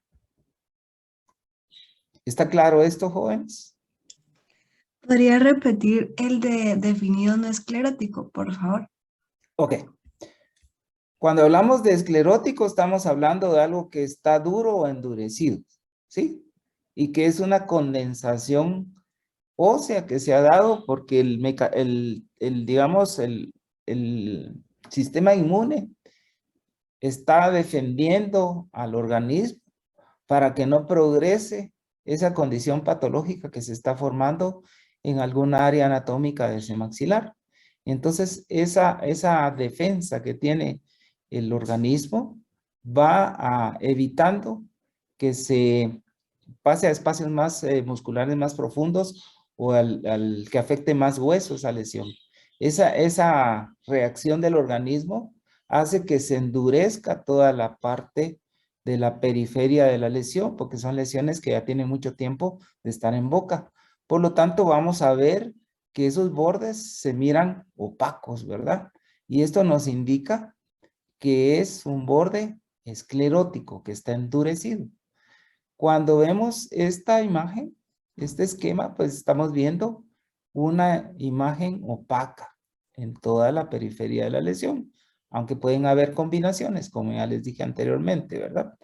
¿Está claro esto, jóvenes? ¿Podría repetir el de definido no esclerótico, por favor? Ok. Cuando hablamos de esclerótico, estamos hablando de algo que está duro o endurecido, ¿sí? Y que es una condensación ósea que se ha dado porque digamos, el sistema inmune está defendiendo al organismo para que no progrese esa condición patológica que se está formando en alguna área anatómica de ese maxilar. Entonces, esa defensa que tiene el organismo va evitando que se pase a espacios más musculares más profundos o al que afecte más huesos esa lesión. Esa reacción del organismo hace que se endurezca toda la parte de la periferia de la lesión, porque son lesiones que ya tienen mucho tiempo de estar en boca. Por lo tanto, vamos a ver que esos bordes se miran opacos, ¿verdad? Y esto nos indica que es un borde esclerótico, que está endurecido. Cuando vemos esta imagen, este esquema, pues estamos viendo una imagen opaca en toda la periferia de la lesión, aunque pueden haber combinaciones, como ya les dije anteriormente, ¿verdad?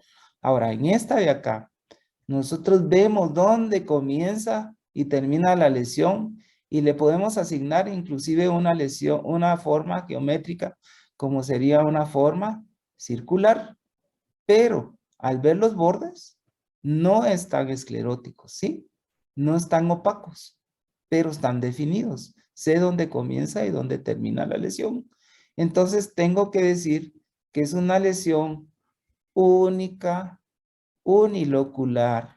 Ahora, en esta de acá, nosotros vemos dónde comienza y termina la lesión y le podemos asignar inclusive una lesión, una forma geométrica, como sería una forma circular, pero al ver los bordes, no están escleróticos, ¿sí? No están opacos, pero están definidos. Sé dónde comienza y dónde termina la lesión. Entonces tengo que decir que es una lesión única, unilocular,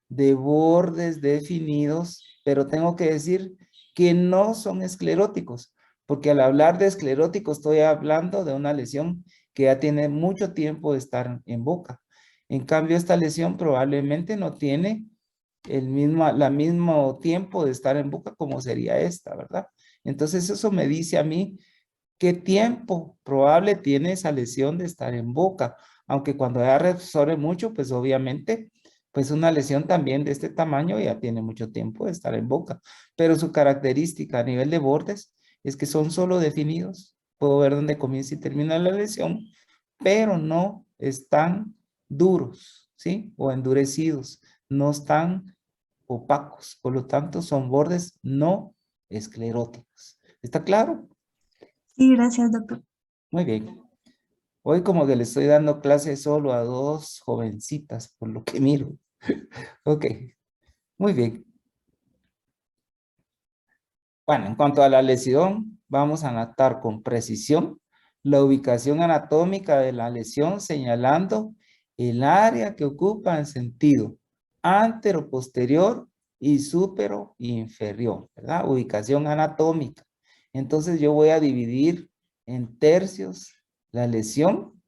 de bordes definidos, pero tengo que decir que no son escleróticos, porque al hablar de escleróticos estoy hablando de una lesión que ya tiene mucho tiempo de estar en boca. En cambio, esta lesión probablemente no tiene la mismo tiempo de estar en boca como sería esta, ¿verdad? Entonces eso me dice a mí qué tiempo probable tiene esa lesión de estar en boca, aunque cuando ya reabsorbe mucho, pues obviamente, pues una lesión también de este tamaño ya tiene mucho tiempo de estar en boca, pero su característica a nivel de bordes es que son solo definidos. Puedo ver dónde comienza y termina la lesión, pero no están duros, ¿sí? O endurecidos, no están opacos, por lo tanto son bordes no escleróticos. ¿Está claro? Sí, gracias, doctor. Muy bien. Hoy como que le estoy dando clase solo a 2 jovencitas, por lo que miro. Ok, muy bien. Bueno, en cuanto a la lesión, vamos a anotar con precisión la ubicación anatómica de la lesión, señalando el área que ocupa en sentido antero, posterior y supero inferior, ¿verdad? Ubicación anatómica. Entonces yo voy a dividir en tercios la lesión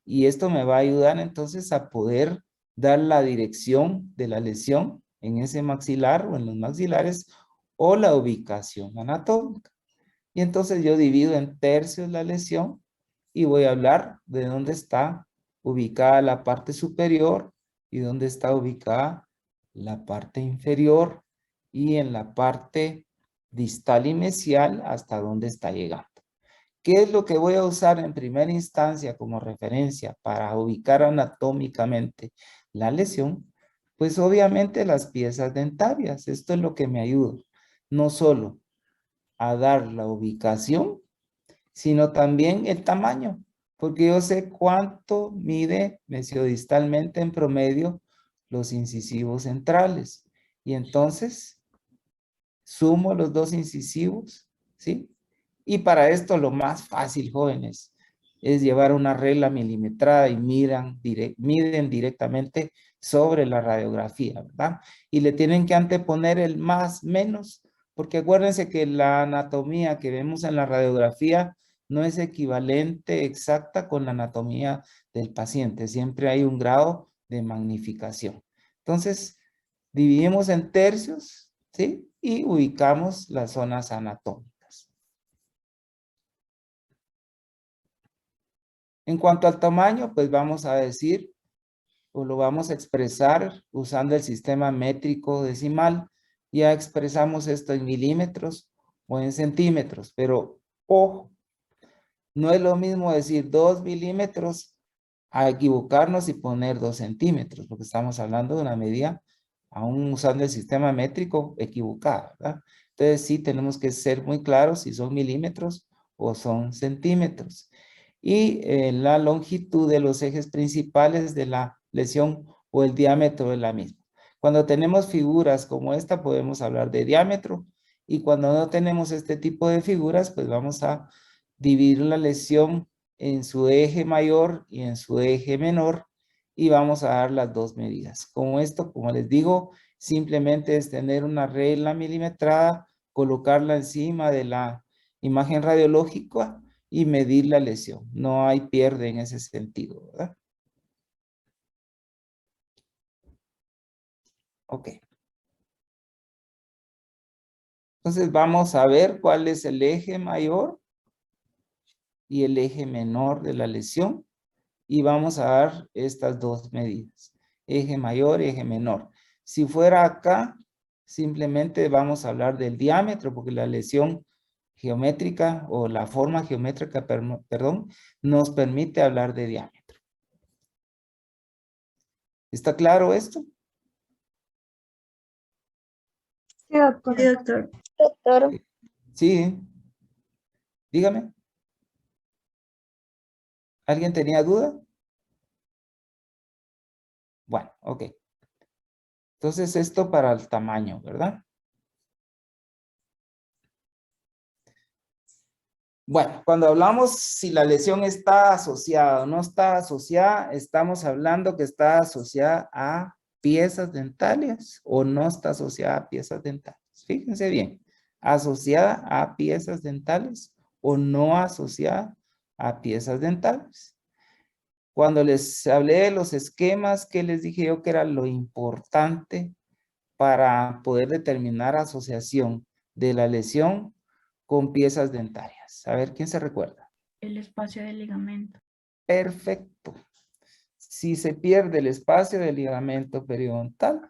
y esto me va a ayudar entonces a poder dar la dirección de la lesión en ese maxilar o en los maxilares o la ubicación anatómica. Y entonces yo divido en tercios la lesión y voy a hablar de dónde está ubicada la parte superior y dónde está ubicada la parte inferior y en la parte distal y mesial hasta dónde está llegando. ¿Qué es lo que voy a usar en primera instancia como referencia para ubicar anatómicamente la lesión? Pues obviamente las piezas dentarias. Esto es lo que me ayuda. No solo a dar la ubicación, sino también el tamaño, porque yo sé cuánto mide mesiodistalmente en promedio los incisivos centrales. Y entonces sumo los 2 incisivos, ¿sí? Y para esto lo más fácil, jóvenes, es llevar una regla milimetrada y miden directamente sobre la radiografía, ¿verdad? Y le tienen que anteponer el más, menos, porque acuérdense que la anatomía que vemos en la radiografía no es equivalente exacta con la anatomía del paciente. Siempre hay un grado de magnificación. Entonces, dividimos en tercios, ¿sí? Y ubicamos las zonas anatómicas. En cuanto al tamaño, pues vamos a decir, o lo vamos a expresar usando el sistema métrico decimal. Ya expresamos esto en milímetros o en centímetros, pero ojo, no es lo mismo decir 2 milímetros a equivocarnos y poner 2 centímetros, porque estamos hablando de una medida, aún usando el sistema métrico, equivocada, ¿verdad? Entonces sí tenemos que ser muy claros si son milímetros o son centímetros. Y la longitud de los ejes principales de la lesión o el diámetro de la misma. Cuando tenemos figuras como esta podemos hablar de diámetro y cuando no tenemos este tipo de figuras pues vamos a dividir la lesión en su eje mayor y en su eje menor y vamos a dar las 2 medidas. Con esto, como les digo, simplemente es tener una regla milimetrada, colocarla encima de la imagen radiológica y medir la lesión. No hay pierde en ese sentido, ¿verdad? Ok. Entonces vamos a ver cuál es el eje mayor y el eje menor de la lesión. Y vamos a dar estas 2 medidas. Eje mayor y eje menor. Si fuera acá, simplemente vamos a hablar del diámetro, porque la lesión geométrica o la forma geométrica, perdón, nos permite hablar de diámetro. ¿Está claro esto? Sí, doctor. Sí, doctor. Doctor, Sí. Dígame. ¿Alguien tenía duda? Bueno, ok. Entonces esto para el tamaño, ¿verdad? Bueno, cuando hablamos si la lesión está asociada o no está asociada, estamos hablando que está asociada a piezas dentales o no está asociada a piezas dentales. Fíjense bien, asociada a piezas dentales o no asociada a piezas dentales. Cuando les hablé de los esquemas, ¿qué les dije yo que era lo importante para poder determinar asociación de la lesión con piezas dentarias? A ver, ¿quién se recuerda? El espacio del ligamento. Perfecto. Si se pierde el espacio del ligamento periodontal,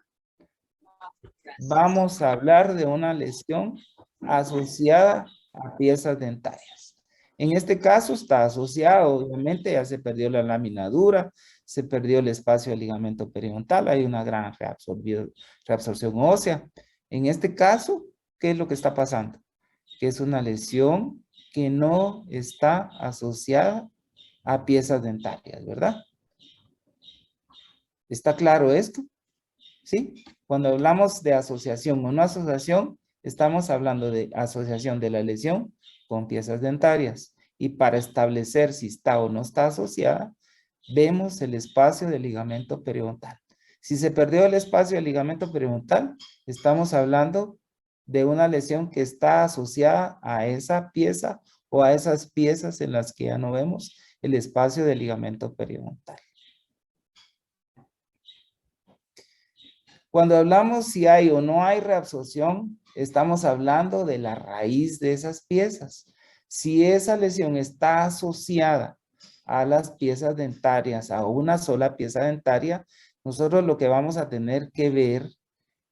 vamos a hablar de una lesión asociada a piezas dentarias. En este caso está asociado, obviamente ya se perdió la lámina dura, se perdió el espacio del ligamento periodontal, hay una gran reabsorción ósea. En este caso, ¿qué es lo que está pasando? Que es una lesión que no está asociada a piezas dentarias, ¿verdad? ¿Está claro esto? ¿Sí? Cuando hablamos de asociación o no asociación, estamos hablando de asociación de la lesión con piezas dentarias. Y para establecer si está o no está asociada, vemos el espacio del ligamento periodontal. Si se perdió el espacio del ligamento periodontal, estamos hablando de una lesión que está asociada a esa pieza o a esas piezas en las que ya no vemos el espacio del ligamento periodontal. Cuando hablamos si hay o no hay reabsorción, estamos hablando de la raíz de esas piezas. Si esa lesión está asociada a las piezas dentarias, a una sola pieza dentaria, nosotros lo que vamos a tener que ver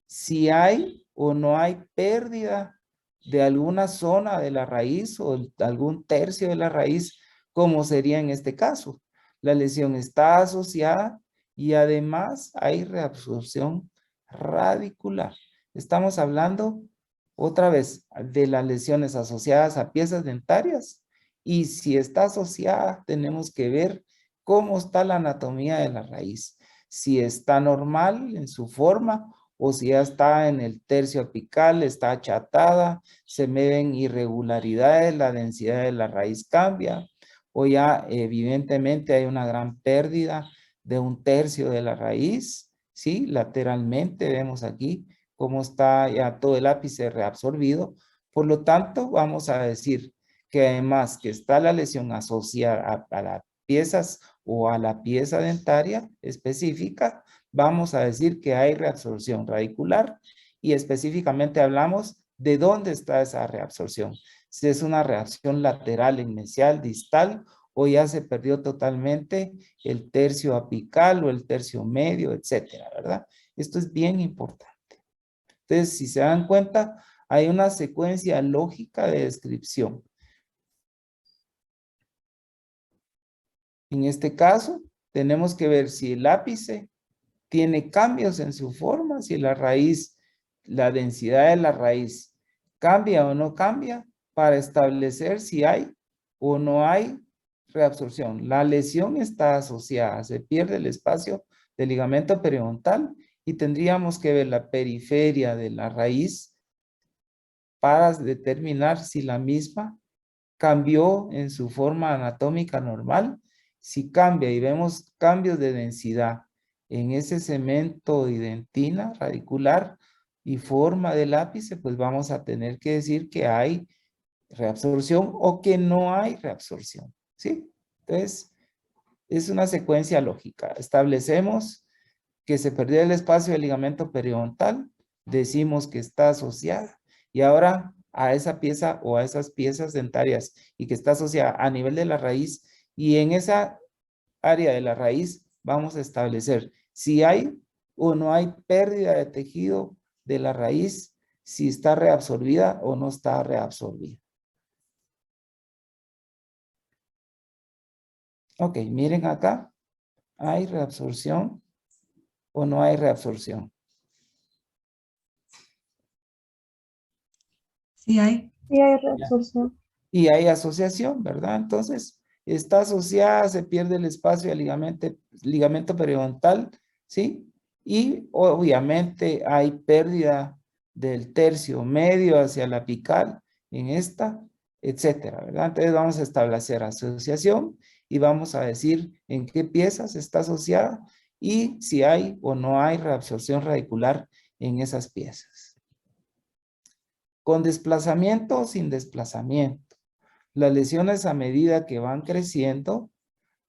si hay o no hay pérdida de alguna zona de la raíz o algún tercio de la raíz, como sería en este caso. La lesión está asociada y además hay reabsorción radicular. Estamos hablando otra vez de las lesiones asociadas a piezas dentarias y si está asociada tenemos que ver cómo está la anatomía de la raíz. Si está normal en su forma o si ya está en el tercio apical, está achatada, se ven irregularidades, la densidad de la raíz cambia o ya evidentemente hay una gran pérdida de un tercio de la raíz, ¿sí? Lateralmente vemos aquí cómo está ya todo el ápice reabsorbido. Por lo tanto, vamos a decir que además que está la lesión asociada a las piezas o a la pieza dentaria específica, vamos a decir que hay reabsorción radicular y específicamente hablamos de dónde está esa reabsorción. Si es una reacción lateral, inicial, distal, o ya se perdió totalmente el tercio apical o el tercio medio, etcétera, ¿verdad? Esto es bien importante. Entonces, si se dan cuenta, hay una secuencia lógica de descripción. En este caso, tenemos que ver si el ápice tiene cambios en su forma, si la raíz, la densidad de la raíz cambia o no cambia para establecer si hay o no hay reabsorción. La lesión está asociada, se pierde el espacio del ligamento periodontal y tendríamos que ver la periferia de la raíz para determinar si la misma cambió en su forma anatómica normal. Si cambia y vemos cambios de densidad en ese cemento y dentina radicular y forma del ápice, pues vamos a tener que decir que hay reabsorción o que no hay reabsorción, ¿sí? Entonces, es una secuencia lógica. Establecemos que se perdió el espacio del ligamento periodontal, decimos que está asociada y ahora a esa pieza o a esas piezas dentarias y que está asociada a nivel de la raíz y en esa área de la raíz vamos a establecer si hay o no hay pérdida de tejido de la raíz, si está reabsorbida o no está reabsorbida. Ok, miren acá, ¿hay reabsorción o no hay reabsorción? Sí hay. Sí, hay reabsorción. Y hay asociación, ¿verdad? Entonces, está asociada, se pierde el espacio del ligamento periodontal, ¿sí? Y obviamente hay pérdida del tercio medio hacia la apical en esta, etcétera, ¿verdad? Entonces vamos a establecer asociación y vamos a decir en qué piezas está asociada y si hay o no hay reabsorción radicular en esas piezas. Con desplazamiento o sin desplazamiento. Las lesiones a medida que van creciendo,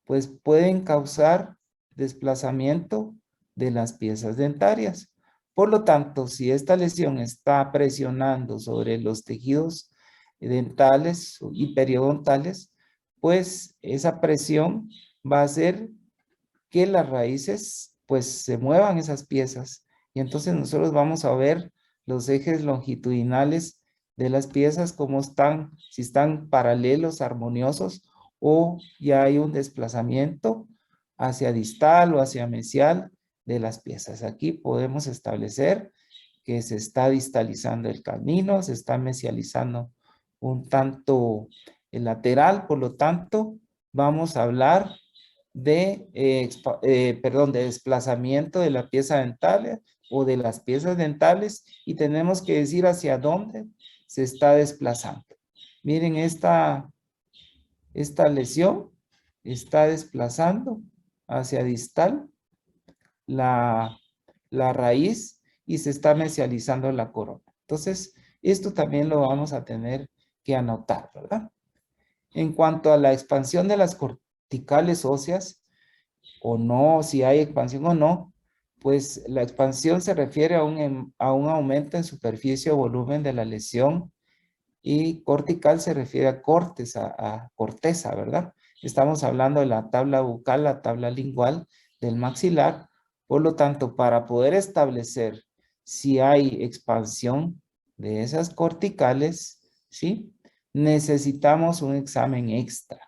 pues pueden causar desplazamiento de las piezas dentarias. Por lo tanto, si esta lesión está presionando sobre los tejidos dentales y periodontales, pues esa presión va a hacer que las raíces pues se muevan esas piezas. Y entonces nosotros vamos a ver los ejes longitudinales de las piezas, cómo están, si están paralelos, armoniosos, o ya hay un desplazamiento hacia distal o hacia mesial de las piezas. Aquí podemos establecer que se está distalizando el canino, se está mesializando un tanto el lateral, por lo tanto, vamos a hablar de, de desplazamiento de la pieza dental o de las piezas dentales y tenemos que decir hacia dónde se está desplazando. Miren, esta lesión está desplazando hacia distal la raíz y se está mesializando la corona. Entonces, esto también lo vamos a tener que anotar, ¿verdad? En cuanto a la expansión de las corticales óseas, o no, si hay expansión o no, pues la expansión se refiere a un aumento en superficie o volumen de la lesión y cortical se refiere a cortes, a corteza, ¿verdad? Estamos hablando de la tabla bucal, la tabla lingual del maxilar. Por lo tanto, para poder establecer si hay expansión de esas corticales, ¿sí? Necesitamos un examen extra.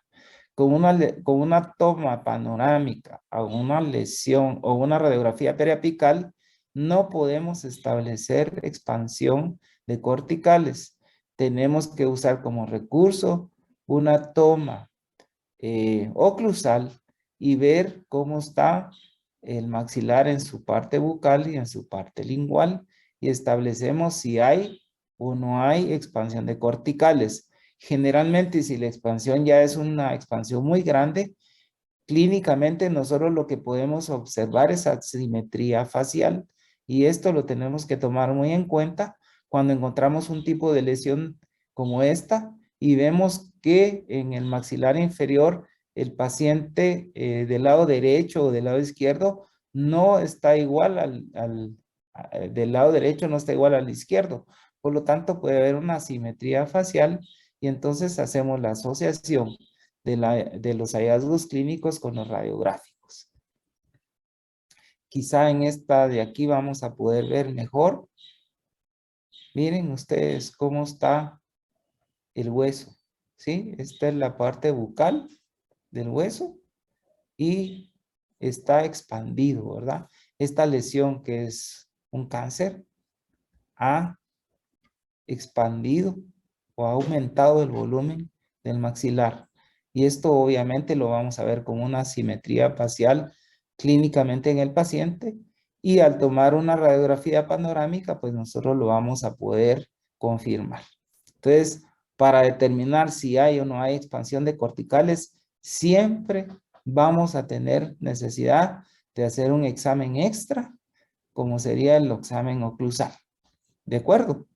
Con una toma panorámica a una lesión o una radiografía periapical, no podemos establecer expansión de corticales. Tenemos que usar como recurso una toma oclusal y ver cómo está el maxilar en su parte bucal y en su parte lingual y establecemos si hay o no hay expansión de corticales. Generalmente, si la expansión ya es una expansión muy grande, clínicamente nosotros lo que podemos observar es asimetría facial y esto lo tenemos que tomar muy en cuenta cuando encontramos un tipo de lesión como esta y vemos que en el maxilar inferior el paciente del lado derecho o del lado izquierdo no está igual del lado derecho no está igual al izquierdo. Por lo tanto, puede haber una asimetría facial y entonces hacemos la asociación de los hallazgos clínicos con los radiográficos. Quizá en esta de aquí vamos a poder ver mejor. Miren ustedes cómo está el hueso, ¿sí? Esta es la parte bucal del hueso y está expandido, ¿verdad? Esta lesión que es un cáncer ha expandido o ha aumentado el volumen del maxilar. Y esto obviamente lo vamos a ver con una simetría facial clínicamente en el paciente y al tomar una radiografía panorámica, pues nosotros lo vamos a poder confirmar. Entonces, para determinar si hay o no hay expansión de corticales, siempre vamos a tener necesidad de hacer un examen extra, como sería el examen oclusal. ¿De acuerdo?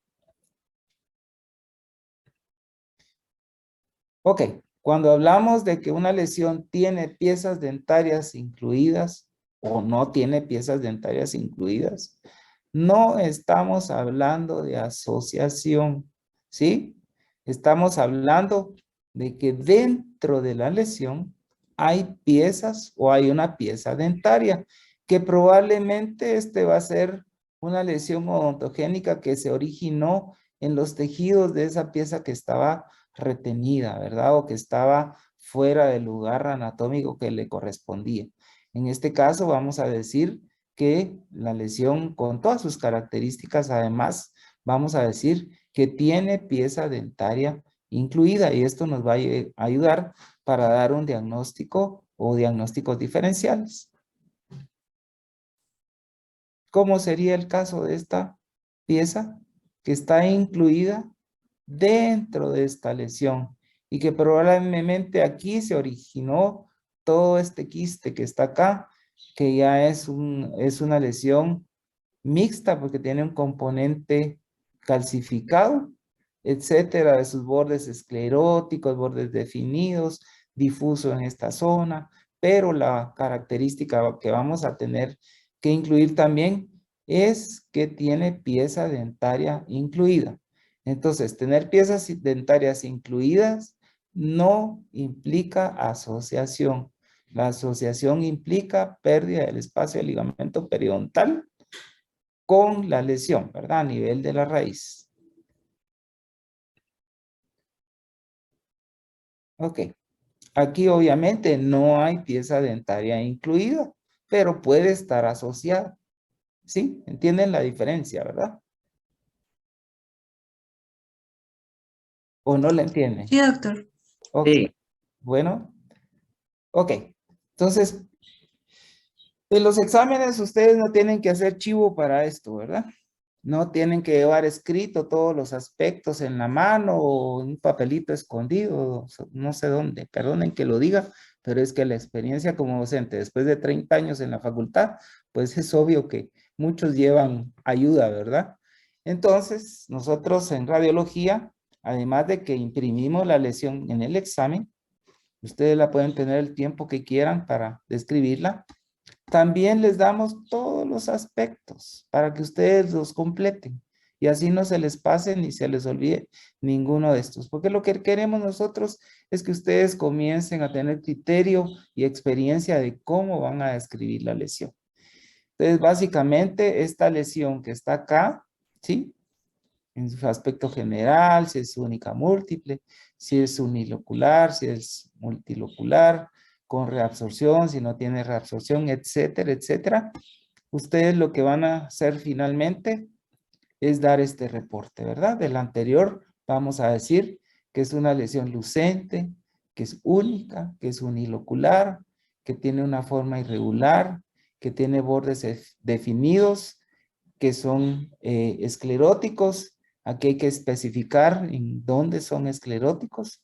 Ok, cuando hablamos de que una lesión tiene piezas dentarias incluidas o no tiene piezas dentarias incluidas, no estamos hablando de asociación, ¿sí? Estamos hablando de que dentro de la lesión hay piezas o hay una pieza dentaria, que probablemente va a ser una lesión odontogénica que se originó en los tejidos de esa pieza que estaba retenida, ¿verdad? O que estaba fuera del lugar anatómico que le correspondía. En este caso vamos a decir que la lesión con todas sus características, además, vamos a decir que tiene pieza dentaria incluida y esto nos va a ayudar para dar un diagnóstico o diagnósticos diferenciales. ¿Cómo sería el caso de esta pieza que está incluida dentro de esta lesión y que probablemente aquí se originó todo este quiste que está acá, que ya es una lesión mixta porque tiene un componente calcificado, etcétera, de sus bordes escleróticos, bordes definidos, difuso en esta zona, pero la característica que vamos a tener que incluir también es que tiene pieza dentaria incluida. Entonces, tener piezas dentarias incluidas no implica asociación. La asociación implica pérdida del espacio del ligamento periodontal con la lesión, ¿verdad? A nivel de la raíz. Ok. Aquí obviamente no hay pieza dentaria incluida, pero puede estar asociada. ¿Sí? ¿Entienden la diferencia, verdad? ¿O no la entienden? Sí, doctor. Ok. Sí. Bueno, Ok, entonces, en los exámenes ustedes no tienen que hacer chivo para esto, ¿verdad? No tienen que llevar escrito todos los aspectos en la mano o un papelito escondido, no sé dónde, perdonen que lo diga, pero es que la experiencia como docente después de 30 años en la facultad, pues es obvio que muchos llevan ayuda, ¿verdad? Entonces, nosotros en radiología, además de que imprimimos la lesión en el examen, ustedes la pueden tener el tiempo que quieran para describirla. También les damos todos los aspectos para que ustedes los completen y así no se les pase ni se les olvide ninguno de estos. Porque lo que queremos nosotros es que ustedes comiencen a tener criterio y experiencia de cómo van a describir la lesión. Entonces, básicamente, esta lesión que está acá, ¿sí? En su aspecto general, si es única múltiple, si es unilocular, si es multilocular, con reabsorción, si no tiene reabsorción, etcétera, etcétera. Ustedes lo que van a hacer finalmente es dar este reporte, ¿verdad? Del anterior vamos a decir que es una lesión lucente, que es única, que es unilocular, que tiene una forma irregular, que tiene bordes definidos, que son escleróticos. Aquí hay que especificar en dónde son escleróticos.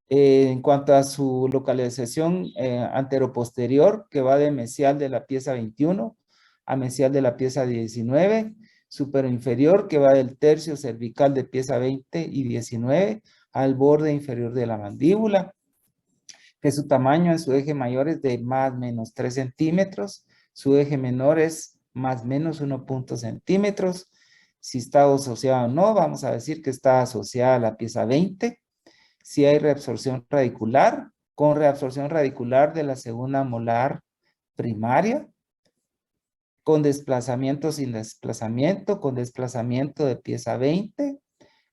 En cuanto a su localización anteroposterior, que va de mesial de la pieza 21 a mesial de la pieza 19, superinferior, que va del tercio cervical de pieza 20 y 19 al borde inferior de la mandíbula, que su tamaño en su eje mayor es de más o menos 3 centímetros, su eje menor es más o menos 1.0 centímetros. Si está asociado o no, vamos a decir que está asociada a la pieza 20. Si hay reabsorción radicular, con reabsorción radicular de la segunda molar primaria, con desplazamiento sin desplazamiento, con desplazamiento de pieza 20.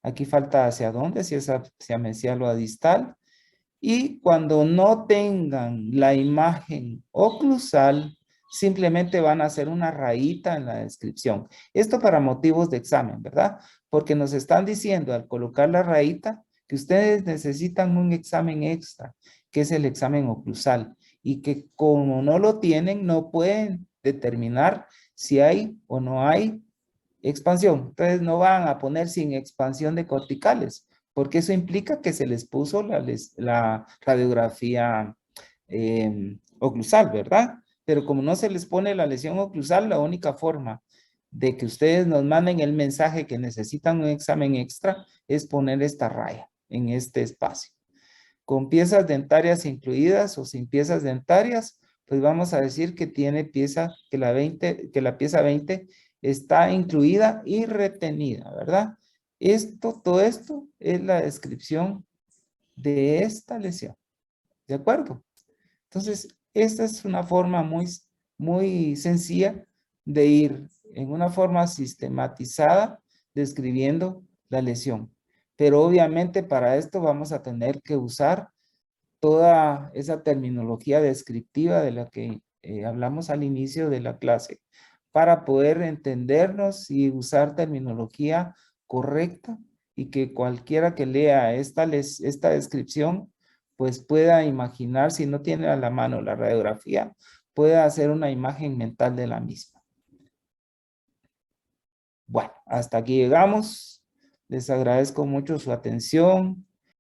Aquí falta hacia dónde, si es hacia mesial o a distal. Y cuando no tengan la imagen oclusal, simplemente van a hacer una rayita en la descripción. Esto para motivos de examen, ¿verdad? Porque nos están diciendo al colocar la rayita que ustedes necesitan un examen extra, que es el examen oclusal, y que como no lo tienen, no pueden determinar si hay o no hay expansión. Entonces no van a poner sin expansión de corticales, porque eso implica que se les puso la radiografía oclusal, ¿verdad? Pero como no se les pone la lesión oclusal, la única forma de que ustedes nos manden el mensaje que necesitan un examen extra es poner esta raya en este espacio. Con piezas dentarias incluidas o sin piezas dentarias, pues vamos a decir que tiene pieza, que la pieza 20 está incluida y retenida, ¿verdad? Todo esto es la descripción de esta lesión. ¿De acuerdo? Entonces, esta es una forma muy sencilla de ir en una forma sistematizada describiendo la lesión. Pero obviamente para esto vamos a tener que usar toda esa terminología descriptiva de la que hablamos al inicio de la clase para poder entendernos y usar terminología correcta y que cualquiera que lea esta descripción pues pueda imaginar, si no tiene a la mano la radiografía, pueda hacer una imagen mental de la misma. Bueno, hasta aquí llegamos. Les agradezco mucho su atención.